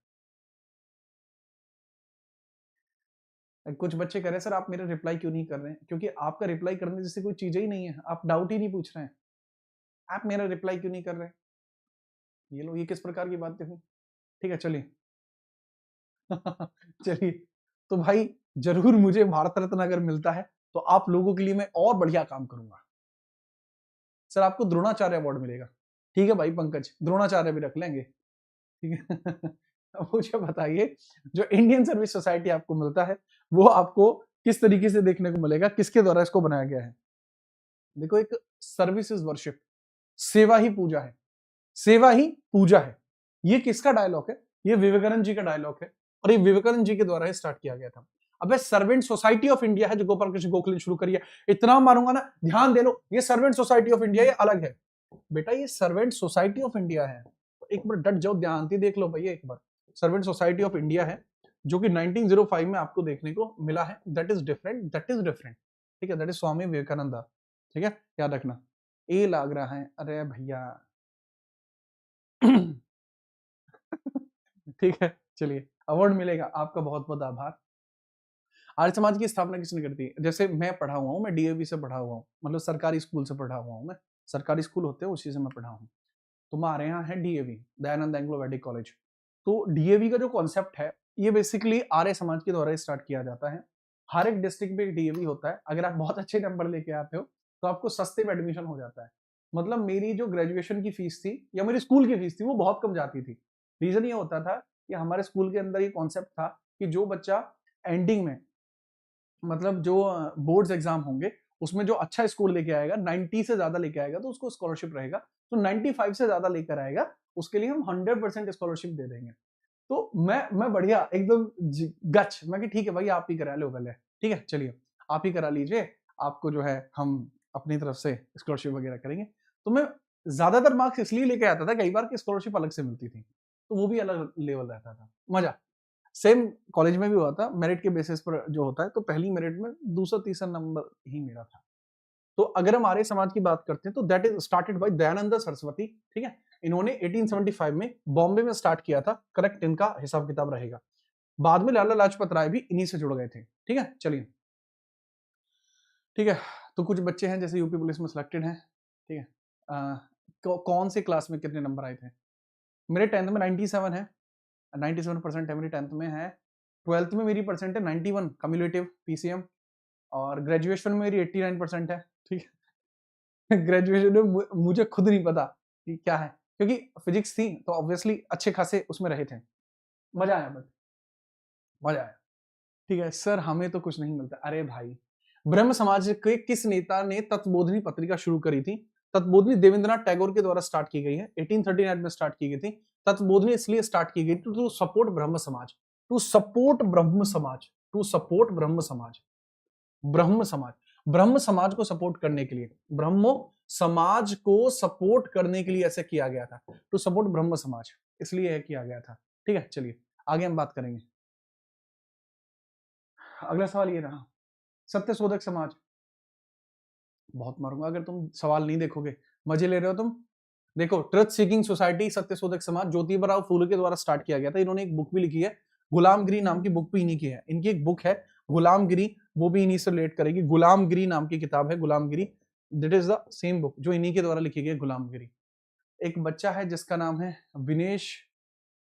कुछ बच्चे कह रहे हैं सर आप मेरा रिप्लाई क्यों नहीं कर रहे हैं? क्योंकि आपका रिप्लाई करने जैसी कोई चीज ही नहीं है, आप डाउट ही नहीं पूछ रहे हैं। आप मेरा रिप्लाई क्यों नहीं कर रहे हैं? ये लो, ये किस प्रकार की बातें हुई? ठीक है, चलिए। चलिए, तो भाई जरूर मुझे भारत रत्न अगर मिलता है तो आप लोगों के लिए मैं और बढ़िया काम करूंगा। सर आपको द्रोणाचार्य अवार्ड मिलेगा। ठीक है भाई पंकज, द्रोणाचार्य भी रख लेंगे। ठीक है। अब मुझे बताइए, जो इंडियन सर्विस सोसाइटी आपको मिलता है वो आपको किस तरीके से देखने को मिलेगा, किसके द्वारा इसको बनाया गया है? देखो, एक सर्विस इज वर्शिप, सेवा ही पूजा है, सेवा ही पूजा है। ये किसका डायलॉग है? ये विवेकानंद जी का डायलॉग है, और ये विवेकानंद जी के द्वारा ही स्टार्ट किया गया था। अबे सर्वेंट सोसाइटी ऑफ इंडिया है जो गोपाल कृष्ण गोखले ने शुरू करी है। इतना मारूंगा ना, ध्यान दे लो, ये सर्वेंट सोसाइटी ऑफ इंडिया ये अलग है बेटा, ये सर्वेंट सोसाइटी ऑफ इंडिया है। एक बार डट जाओ, ध्यान से देख लो भैया एक बार, सर्वेंट सोसाइटी ऑफ इंडिया है जो कि 1905 में आपको देखने को मिला है। That is different, that is different. ठीक है, दैट इज स्वामी विवेकानंद। ठीक है, याद रखना। ए लग रहा है, अरे भैया। ठीक है, चलिए, अवार्ड मिलेगा, आपका बहुत बहुत आभार। आर्य समाज की स्थापना किसने कर दी? जैसे मैं पढ़ा हुआ हूँ, मैं डीएवी से पढ़ा हुआ हूँ, मतलब सरकारी स्कूल से पढ़ा हुआ हूँ मैं, सरकारी स्कूल होते हैं उसी से मैं पढ़ा हूँ। तुम्हारे यहाँ है डीएवी, दयानंद एंग्लो वैदिक कॉलेज। तो डीएवी का जो कॉन्सेप्ट है ये बेसिकली आर्य समाज के द्वारा स्टार्ट किया जाता है। हर एक डिस्ट्रिक्ट में डीएवी होता है। अगर आप बहुत अच्छे नंबर लेके आते हो तो आपको सस्ते में एडमिशन हो जाता है। मतलब मेरी जो ग्रेजुएशन की फीस थी या मेरी स्कूल की फीस थी वो बहुत कम जाती थी। रीजन ये होता था कि हमारे स्कूल के अंदर ये कॉन्सेप्ट था कि जो बच्चा एंडिंग में, मतलब जो बोर्ड्स एग्जाम होंगे उसमें जो अच्छा स्कोर लेके आएगा, 90 से ज्यादा लेके आएगा तो उसको स्कॉलरशिप रहेगा। तो 95 से ज्यादा लेकर आएगा उसके लिए हम 100% स्कॉलरशिप दे देंगे। तो मैं बढ़िया एकदम गच, मैं कि ठीक है भाई आप ही करा लो पहले। ठीक है, चलिए आप ही करा लीजिए, आपको जो है हम अपनी तरफ से स्कॉलरशिप वगैरह करेंगे। तो मैं ज्यादातर मार्क्स इसलिए लेके आता था कई बार कि स्कॉलरशिप अलग से मिलती थी, तो वो भी अलग लेवल रहता था, मजा। सेम कॉलेज में भी हुआ था, मेरिट के बेसिस पर जो होता है, तो पहली मेरिट में दूसरा तीसरा नंबर ही मेरा था। तो अगर हम आर्य समाज की बात करते हैं तो that is started by Dayanand Saraswati. ठीक है, इन्होंने 1875 में बॉम्बे में स्टार्ट किया था, करेक्ट इनका हिसाब किताब रहेगा। बाद में लाला लाजपत राय भी इन्हीं से जुड़ गए थे। ठीक है, चलिए। ठीक है, तो कुछ बच्चे हैं जैसे यूपी पुलिस में सिलेक्टेड हैं। ठीक है, कौन से क्लास में कितने नंबर आए थे? मेरे 10th में 97 है, 97% है मेरी 10th में है। 12th में मेरी परसेंट है 91 कम्युलेटिव पीसीएम, और ग्रेजुएशन में मेरी 89% है। ठीक है। ग्रेजुएशन में मुझे खुद नहीं पता कि क्या है, क्योंकि फिजिक्स थी तो ऑब्वियसली अच्छे खासे उसमें रहे थे। मजा आया, बट मजा आया। ठीक है सर, हमें तो कुछ नहीं मिलता। अरे भाई, ब्रह्म समाज के किस नेता ने तत्वबोधिनी पत्रिका शुरू करी थी? तत्वबोधिनी देवेंद्रनाथ टैगोर के द्वारा स्टार्ट की गई है, 1839 में स्टार्ट की गई थी। तत्वबोधिनी इसलिए स्टार्ट की गई टू सपोर्ट ब्रह्म समाज, टू सपोर्ट ब्रह्म समाज, टू सपोर्ट ब्रह्म समाज, ब्रह्म समाज, ब्रह्म समाज को सपोर्ट करने के लिए, ब्रह्मो समाज को सपोर्ट करने के लिए ऐसे किया गया था, टू सपोर्ट ब्रह्म समाज, इसलिए किया गया था। ठीक है, चलिए आगे हम बात करेंगे। अगला सवाल ये रहा, सत्यशोधक समाज। बहुत मारूंगा अगर तुम सवाल नहीं देखोगे। मजे ले रहे हो तुम? देखो, truth seeking society Satyashodhak Samaj Jyotiba Rao फूले के द्वारा स्टार्ट किया गया था। इन्होंने एक बुक भी लिखी है, गुलामगिरी नाम की बुक भी इन्हीं की है। इनकी एक बुक है गुलामगिरी, वो भी इन्हीं से रिलेट करेगी। गुलामगिरी नाम की किताब है, गुलामगिरी, that is the same book जो इन्हीं के द्वारा लिखी गई, गुलामगिरी। एक बच्चा है जिसका नाम है विनेश,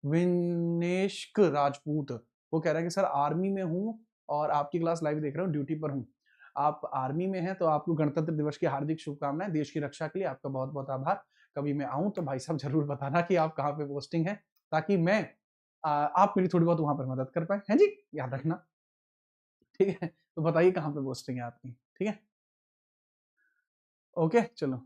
विनेश्क राजपूत। वो कह रहा है कि सर आर्मी में हूँ और आपकी क्लास लाइव देख रहा हूँ, ड्यूटी पर हूँ। आप आर्मी में हैं तो आपको गणतंत्र दिवस की हार्दिक शुभकामनाएं। देश की रक्षा के लिए आपका बहुत बहुत आभार। कभी मैं आऊं तो भाई साहब जरूर बताना कि आप कहाँ पे पोस्टिंग है, ताकि मैं आप मेरी थोड़ी बहुत वहां पर मदद कर पाए। हैं जी, याद रखना। ठीक है, तो बताइए कहाँ पे पोस्टिंग है आपकी। ठीक है, ओके, चलो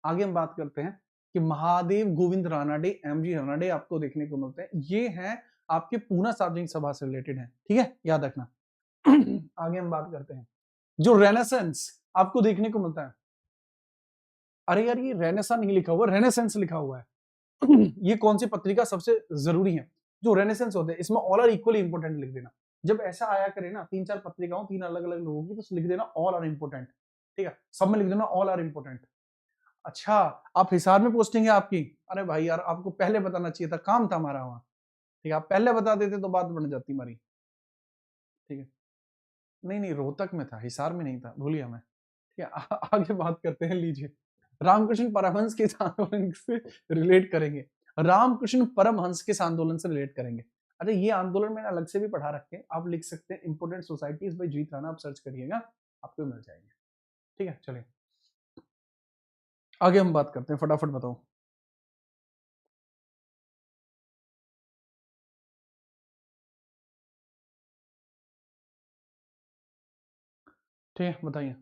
आगे हम बात करते हैं कि महादेव गोविंद रानाडे, एमजी रानाडे आपको देखने को मिलते हैं। ये हैं आपके पूना सार्वजनिक सभा से रिलेटेड है। ठीक है, याद रखना। आगे हम बात करते हैं, जो रेनेसेंस आपको देखने को मिलता है। अरे यार, ये रेनेसा नहीं लिखा हुआ, रेनेसेंस लिखा हुआ है। ये कौन सी पत्रिका सबसे जरूरी है? जो रेनेसेंस होते हैं, इसमें ऑल आर इक्वली इंपोर्टेंट लिख देना। जब ऐसा आया करे ना, तीन चार पत्रिकाओं, तीन अलग अलग लोगों की, तो लिख देना ऑल आर इंपोर्टेंट। ठीक है, सब में लिख देना ऑल आर इंपॉर्टेंट। अच्छा, आप हिसार में पोस्टिंग है आपकी? अरे भाई यार, आपको पहले बताना चाहिए था, काम था हमारा वहां। ठीक है, आप पहले बता देते तो बात बन जाती हमारी। ठीक है, नहीं नहीं, रोहतक में था, हिसार में नहीं था, भूलिए हमें। ठीक है, आगे बात करते हैं, लीजिए। रामकृष्ण परमहंस के इस आंदोलन से रिलेट करेंगे। रामकृष्ण परमहंस के इस आंदोलन से रिलेट करेंगे। अरे ये आंदोलन मैंने अलग से भी पढ़ा रखे हैं, आप लिख सकते हैं इंपोर्टेंट सोसाइटीज बाय जीत राणा, आप सर्च करिएगा, आपको मिल जाएंगे। ठीक है, चलिए आगे हम बात करते हैं, फटाफट बताओ। ठीक है, बताइए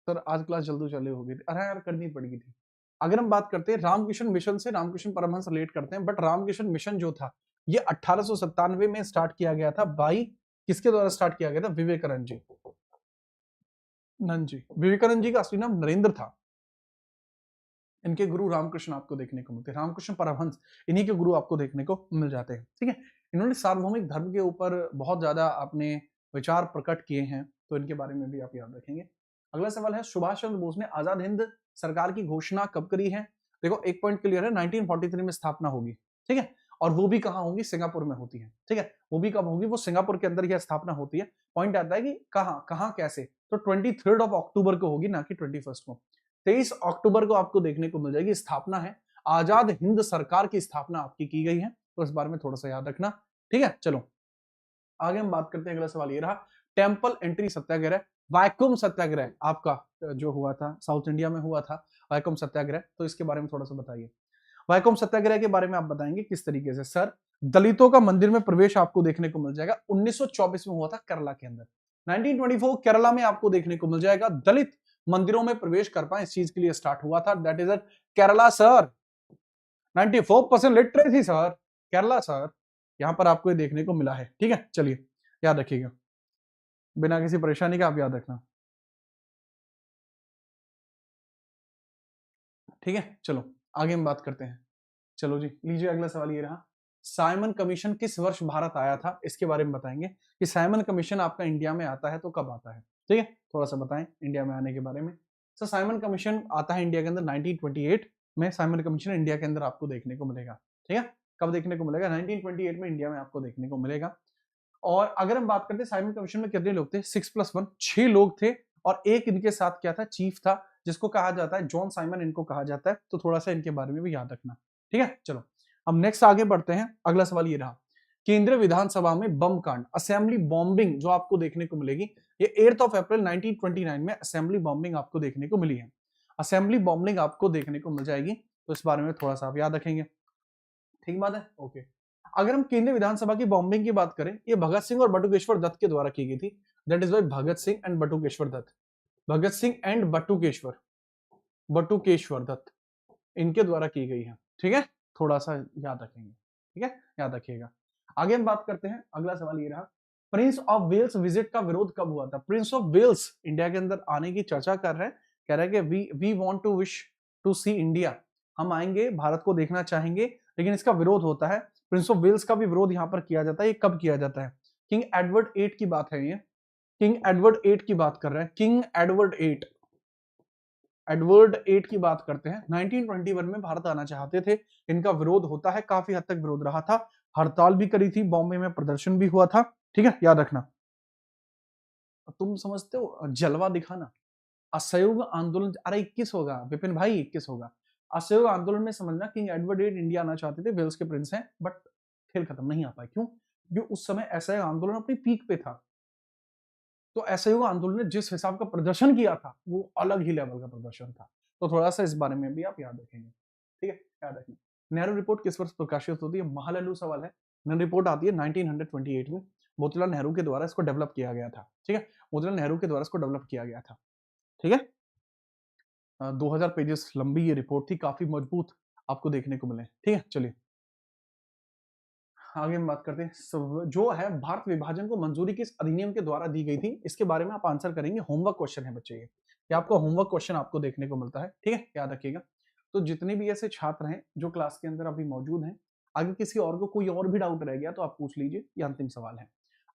सर। आज क्लास जल्दी चालू हो गई थी, अरे यार करनी पड़ेगी थी। अगर हम बात करते हैं रामकृष्ण मिशन से, रामकृष्ण परमहंस रिलेट करते हैं, बट रामकृष्ण मिशन जो था ये 1897 में स्टार्ट किया गया था। बाई किसके द्वारा स्टार्ट किया गया था? विवेकानंद जी। नंद जी, विवेकानंद जी का असली नाम नरेंद्र था। इनके गुरु रामकृष्ण आपको देखने को मिलते हैं, रामकृष्ण परमहंस इन्हीं के गुरु आपको देखने को मिल जाते हैं। ठीक है, इन्होंने सार्वभौमिक धर्म के ऊपर बहुत ज्यादा अपने विचार प्रकट किए हैं, तो इनके बारे में भी आप याद रखेंगे। अगला सवाल है, सुभाष चंद्र बोस ने आजाद हिंद सरकार की घोषणा कब करी है? देखो एक पॉइंट क्लियर है, 1943 में स्थापना होगी। ठीक है, और वो भी कहाँ होगी? सिंगापुर में होती है। ठीक है, वो भी कब होगी? वो सिंगापुर के अंदर यह स्थापना होती है। पॉइंट आता है कि कहाँ कहाँ कैसे, तो 23 अक्टूबर को होगी, ना कि 21 को। 23 अक्टूबर को आपको देखने को मिल जाएगी, स्थापना है, आजाद हिंद सरकार की स्थापना आपकी की गई है, तो इस बारे में थोड़ा सा याद रखना। ठीक है, चलो आगे हम बात करते हैं। अगला सवाल ये रहा, टेम्पल एंट्री सत्याग्रह, वैक्यूम सत्याग्रह आपका जो हुआ था साउथ इंडिया में हुआ था, वैक्यूम सत्याग्रह, तो इसके बारे में थोड़ा सा बताइए। वैक्यूम सत्याग्रह के बारे में आप बताएंगे किस तरीके से? सर, दलितों का मंदिर में प्रवेश आपको देखने को मिल जाएगा, 1924 में हुआ था केरला के अंदर। 1924 केरला में आपको देखने को मिल जाएगा, दलित मंदिरों में प्रवेश कर पाए, इस चीज के लिए स्टार्ट हुआ था, that is Kerala sir. 94% literacy sir, Kerala sir, यहां पर आपको ये देखने को मिला है। ठीक है, चलिए याद रखिएगा, बिना किसी परेशानी का आप याद रखना। ठीक है, चलो आगे हम बात करते हैं। चलो जी, लीजिए अगला सवाल ये रहा, साइमन कमीशन किस वर्ष भारत आया था? इसके बारे में बताएंगे कि साइमन कमीशन आपका इंडिया में आता है तो कब आता है। ठीक है, थोड़ा सा बताएं इंडिया में आने के बारे में। सर, साइमन कमीशन आता है इंडिया के अंदर 1928 में, साइमन कमीशन इंडिया के अंदर आपको देखने को मिलेगा। ठीक है, कब देखने को मिलेगा? 1928 में इंडिया में आपको देखने को मिलेगा। और अगर हम बात करते हैं साइमन कमीशन में कितने लोग थे? 6+1, 6 लोग थे, और एक इनके साथ क्या था? चीफ था, जिसको कहा जाता है जॉन साइमन, इनको कहा जाता है, तो थोड़ा सा इनके बारे में भी याद रखना। ठीक है, चलो हम नेक्स्ट आगे बढ़ते हैं। अगला सवाल ये रहा, केंद्रीय विधानसभा में बम कांड, असेंबली बॉम्बिंग जो आपको देखने को मिलेगी, ये 8 अप्रैल 1929 में असेंबली बॉम्बिंग आपको देखने को मिली है। असेंबली बॉम्बिंग आपको देखने को मिल जाएगी, तो इस बारे में थोड़ा सा आप याद रखेंगे। ठीक बात है, ओके। अगर हम केंद्रीय विधानसभा की बॉम्बिंग की बात करें, ये भगत सिंह और बटुकेश्वर दत्त के द्वारा की गई थी, that is why Bhagat Singh and Batukeshwar Dutt. Bhagat Singh and Batukeshwar, Batukeshwar Dutt, इनके द्वारा की गई है। ठीक है, थोड़ा सा याद रखेंगे। ठीक है, याद रखिएगा। आगे हम बात करते हैं, अगला सवाल ये रहा, प्रिंस ऑफ वेल्स विजिट का विरोध कब हुआ था? प्रिंस ऑफ वेल्स इंडिया के अंदर आने की चर्चा कर रहे हैं, कह रहे हैं कि we want to wish to see India, हम आएंगे, भारत को देखना चाहेंगे, लेकिन इसका विरोध होता है। प्रिंस ऑफ वेल्स का भी विरोध यहां पर किया जाता है। ये कब किया जाता है? किंग एडवर्ड 8 की बात है, ये किंग एडवर्ड 8 की बात कर रहे हैं, किंग एडवर्ड 8, एडवर्ड 8 की बात करते हैं। 1921 में भारत आना चाहते थे, इनका विरोध होता है, काफी हद तक विरोध रहा था, हड़ताल भी करी थी, बॉम्बे में प्रदर्शन भी हुआ था। ठीक है, याद रखना। तुम समझते हो जलवा दिखाना, असहयोग आंदोलन, अरे 21 होगा विपिन भाई, 21 होगा। असहयोग आंदोलन में समझना, किंग एडवर्ड 8 इंडिया आना चाहते थे, वेल्स के प्रिंस हैं, बट खेल खत्म, नहीं आ पाए। क्यों? क्योंकि उस समय असहयोग आंदोलन अपनी पीक पे था, तो असहयोग आंदोलन ने जिस हिसाब का प्रदर्शन किया था, वो अलग ही लेवल का प्रदर्शन था, तो थोड़ा सा इस बारे में भी आप याद रखेंगे। ठीक है, याद रखना। नेहरू रिपोर्ट किस वर्ष प्रकाशित होती है? महाललू सवाल है। नेहरू रिपोर्ट आती है 1928 में, मोतीलाल नेहरू के द्वारा इसको डेवलप किया गया था। ठीक है, मोतीलाल नेहरू के द्वारा इसको डेवलप किया गया था। ठीक है, 2000 पेजेस लंबी ये रिपोर्ट थी, काफी मजबूत आपको देखने को मिले। ठीक है, चलिए आगे हम बात करते हैं, जो है भारत विभाजन को मंजूरी किस अधिनियम के द्वारा दी गई थी, इसके बारे में आप आंसर करेंगे। होमवर्क क्वेश्चन है बच्चे, ये आपका होमवर्क क्वेश्चन आपको देखने को मिलता है। ठीक है, याद रखिएगा। तो जितने भी ऐसे छात्र हैं जो क्लास के अंदर अभी मौजूद हैं, अगर किसी और को कोई और भी डाउट रह गया तो आप पूछ लीजिए, ये अंतिम सवाल है।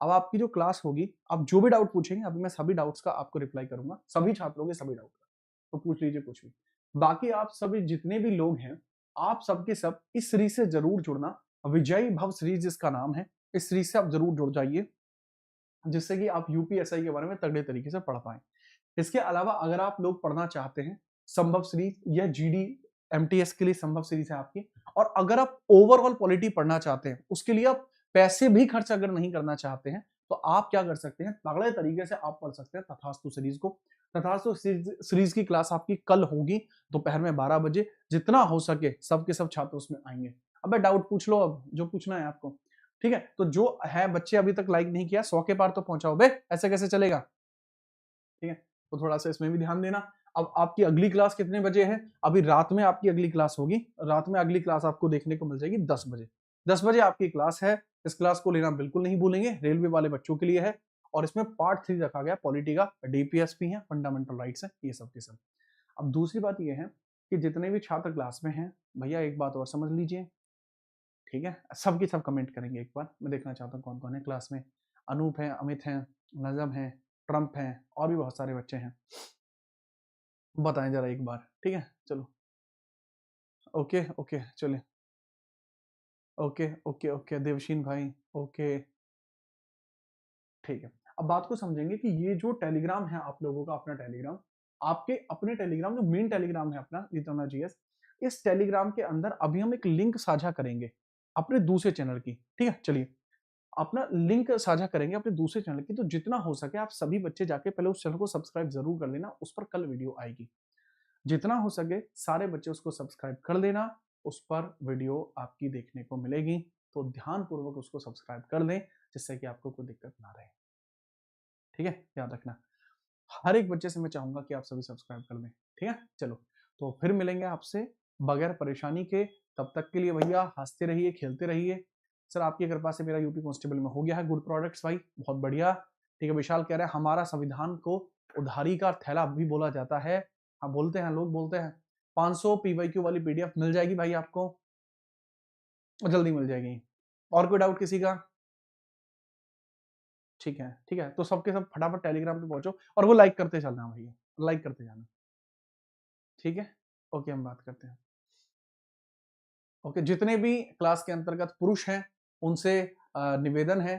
अब आपकी जो क्लास होगी, आप जो भी डाउट पूछेंगे अभी मैं सभी डाउट्स का आपको रिप्लाई करूंगा, सभी छात्रों के सभी डाउट का, तो पूछ लीजिए कुछ भी। बाकी आप सभी जितने भी लोग हैं, आप सबके सब इस सीरीज से जरूर जुड़ना। विजयी भव सीरीज जिसका नाम है, इस सीरीज से आप जरूर जुड़ जाइए, जिससे कि आप यूपीएसआई के बारे में तगड़े तरीके से पढ़ पाएं। इसके अलावा अगर आप लोग पढ़ना चाहते हैं संभव सीरीज या जीडी एमटीएस के लिए संभव सीरीज है आपकी, और अगर आप ओवरऑल पॉलिटी पढ़ना चाहते हैं, उसके लिए आप पैसे भी खर्च अगर नहीं करना चाहते हैं, तो आप क्या कर सकते हैं, तगड़े तरीके से आप पढ़ सकते हैं तथास्तु सीरीज को। तथास्तु सीरीज की क्लास आपकी कल होगी दोपहर में 12 बजे। जितना हो सके सबके सब छात्र उसमें आएंगे। अब डाउट पूछ लो, अब जो पूछना है आपको, ठीक है। तो जो है बच्चे अभी तक लाइक नहीं किया, 100 के पार तो पहुंचाओ बे, ऐसे कैसे चलेगा, ठीक है। तो थोड़ा सा इसमें भी ध्यान देना। अब आपकी अगली क्लास कितने बजे है, अभी रात में आपकी अगली क्लास होगी, रात में अगली क्लास आपको देखने को मिल जाएगी 10 बजे। 10 बजे आपकी क्लास है, इस क्लास को लेना बिल्कुल नहीं भूलेंगे, रेलवे वाले बच्चों के लिए है, और इसमें पार्ट 3 रखा गया पॉलिटी का, डीपीएस भी है, फंडामेंटल राइट्स है, ये सब के सब। अब दूसरी बात ये है कि जितने भी छात्र क्लास में हैं, भैया एक बात और समझ लीजिए, ठीक है, सबके सब कमेंट करेंगे एक बार, मैं देखना चाहता हूँ कौन कौन है क्लास में। अनूप है, अमित है, नजम है, ट्रंप है, और भी बहुत सारे बच्चे हैं, बताएं जरा एक बार, ठीक है। चलो ओके ओके, चलिए ओके ओके ओके, देवशीन भाई ओके, ठीक है। अब बात को समझेंगे कि ये जो टेलीग्राम है आप लोगों का, अपना टेलीग्राम, आपके अपने टेलीग्राम जो मेन टेलीग्राम है अपना जितना जीएस, इस टेलीग्राम के अंदर अभी हम एक लिंक साझा करेंगे अपने दूसरे चैनल की, ठीक है। चलिए अपना लिंक साझा करेंगे अपने दूसरे चैनल की, तो जितना हो सके आप सभी बच्चे जाके पहले उस चैनल को सब्सक्राइब जरूर कर लेना, उस पर कल वीडियो आएगी। जितना हो सके सारे बच्चे उसको सब्सक्राइब कर लेना, उस पर वीडियो आपकी देखने को मिलेगी, तो ध्यानपूर्वक उसको सब्सक्राइब कर दें, जिससे कि आपको कोई दिक्कत ना रहे, ठीक है, याद रखना। हर एक बच्चे से मैं चाहूंगा कि आप सभी सब्सक्राइब कर दें, ठीक है। चलो तो फिर मिलेंगे आपसे बगैर परेशानी के, तब तक के लिए भैया हंसते रहिए, खेलते रहिए। सर आपकी कृपा से मेरा यूपी कांस्टेबल में हो गया है गुड प्रोडक्ट्स भाई, बहुत बढ़िया, ठीक है। विशाल कह रहा है हमारा संविधान को उधारी का थैला भी बोला जाता है, हाँ बोलते हैं, लोग बोलते हैं। 500 पीवाईक्यू वाली पीडीएफ मिल जाएगी भाई आपको, जल्दी मिल जाएगी। और कोई डाउट किसी का, ठीक है ठीक है, तो सबके सब फटाफट टेलीग्राम पे पहुंचो, और वो लाइक करते चलना भैया, लाइक करते जाना, ठीक है। ओके हम बात करते हैं। ओके, जितने भी क्लास के अंतर्गत पुरुष हैं उनसे निवेदन है,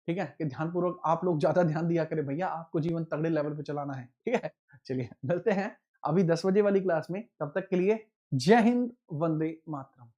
ठीक है, कि ध्यानपूर्वक आप लोग ज्यादा ध्यान दिया करें भैया, आपको जीवन तगड़े लेवल पे चलाना है, ठीक है। चलिए मिलते हैं अभी 10 बजे वाली क्लास में, तब तक के लिए जय हिंद, वंदे मातरम।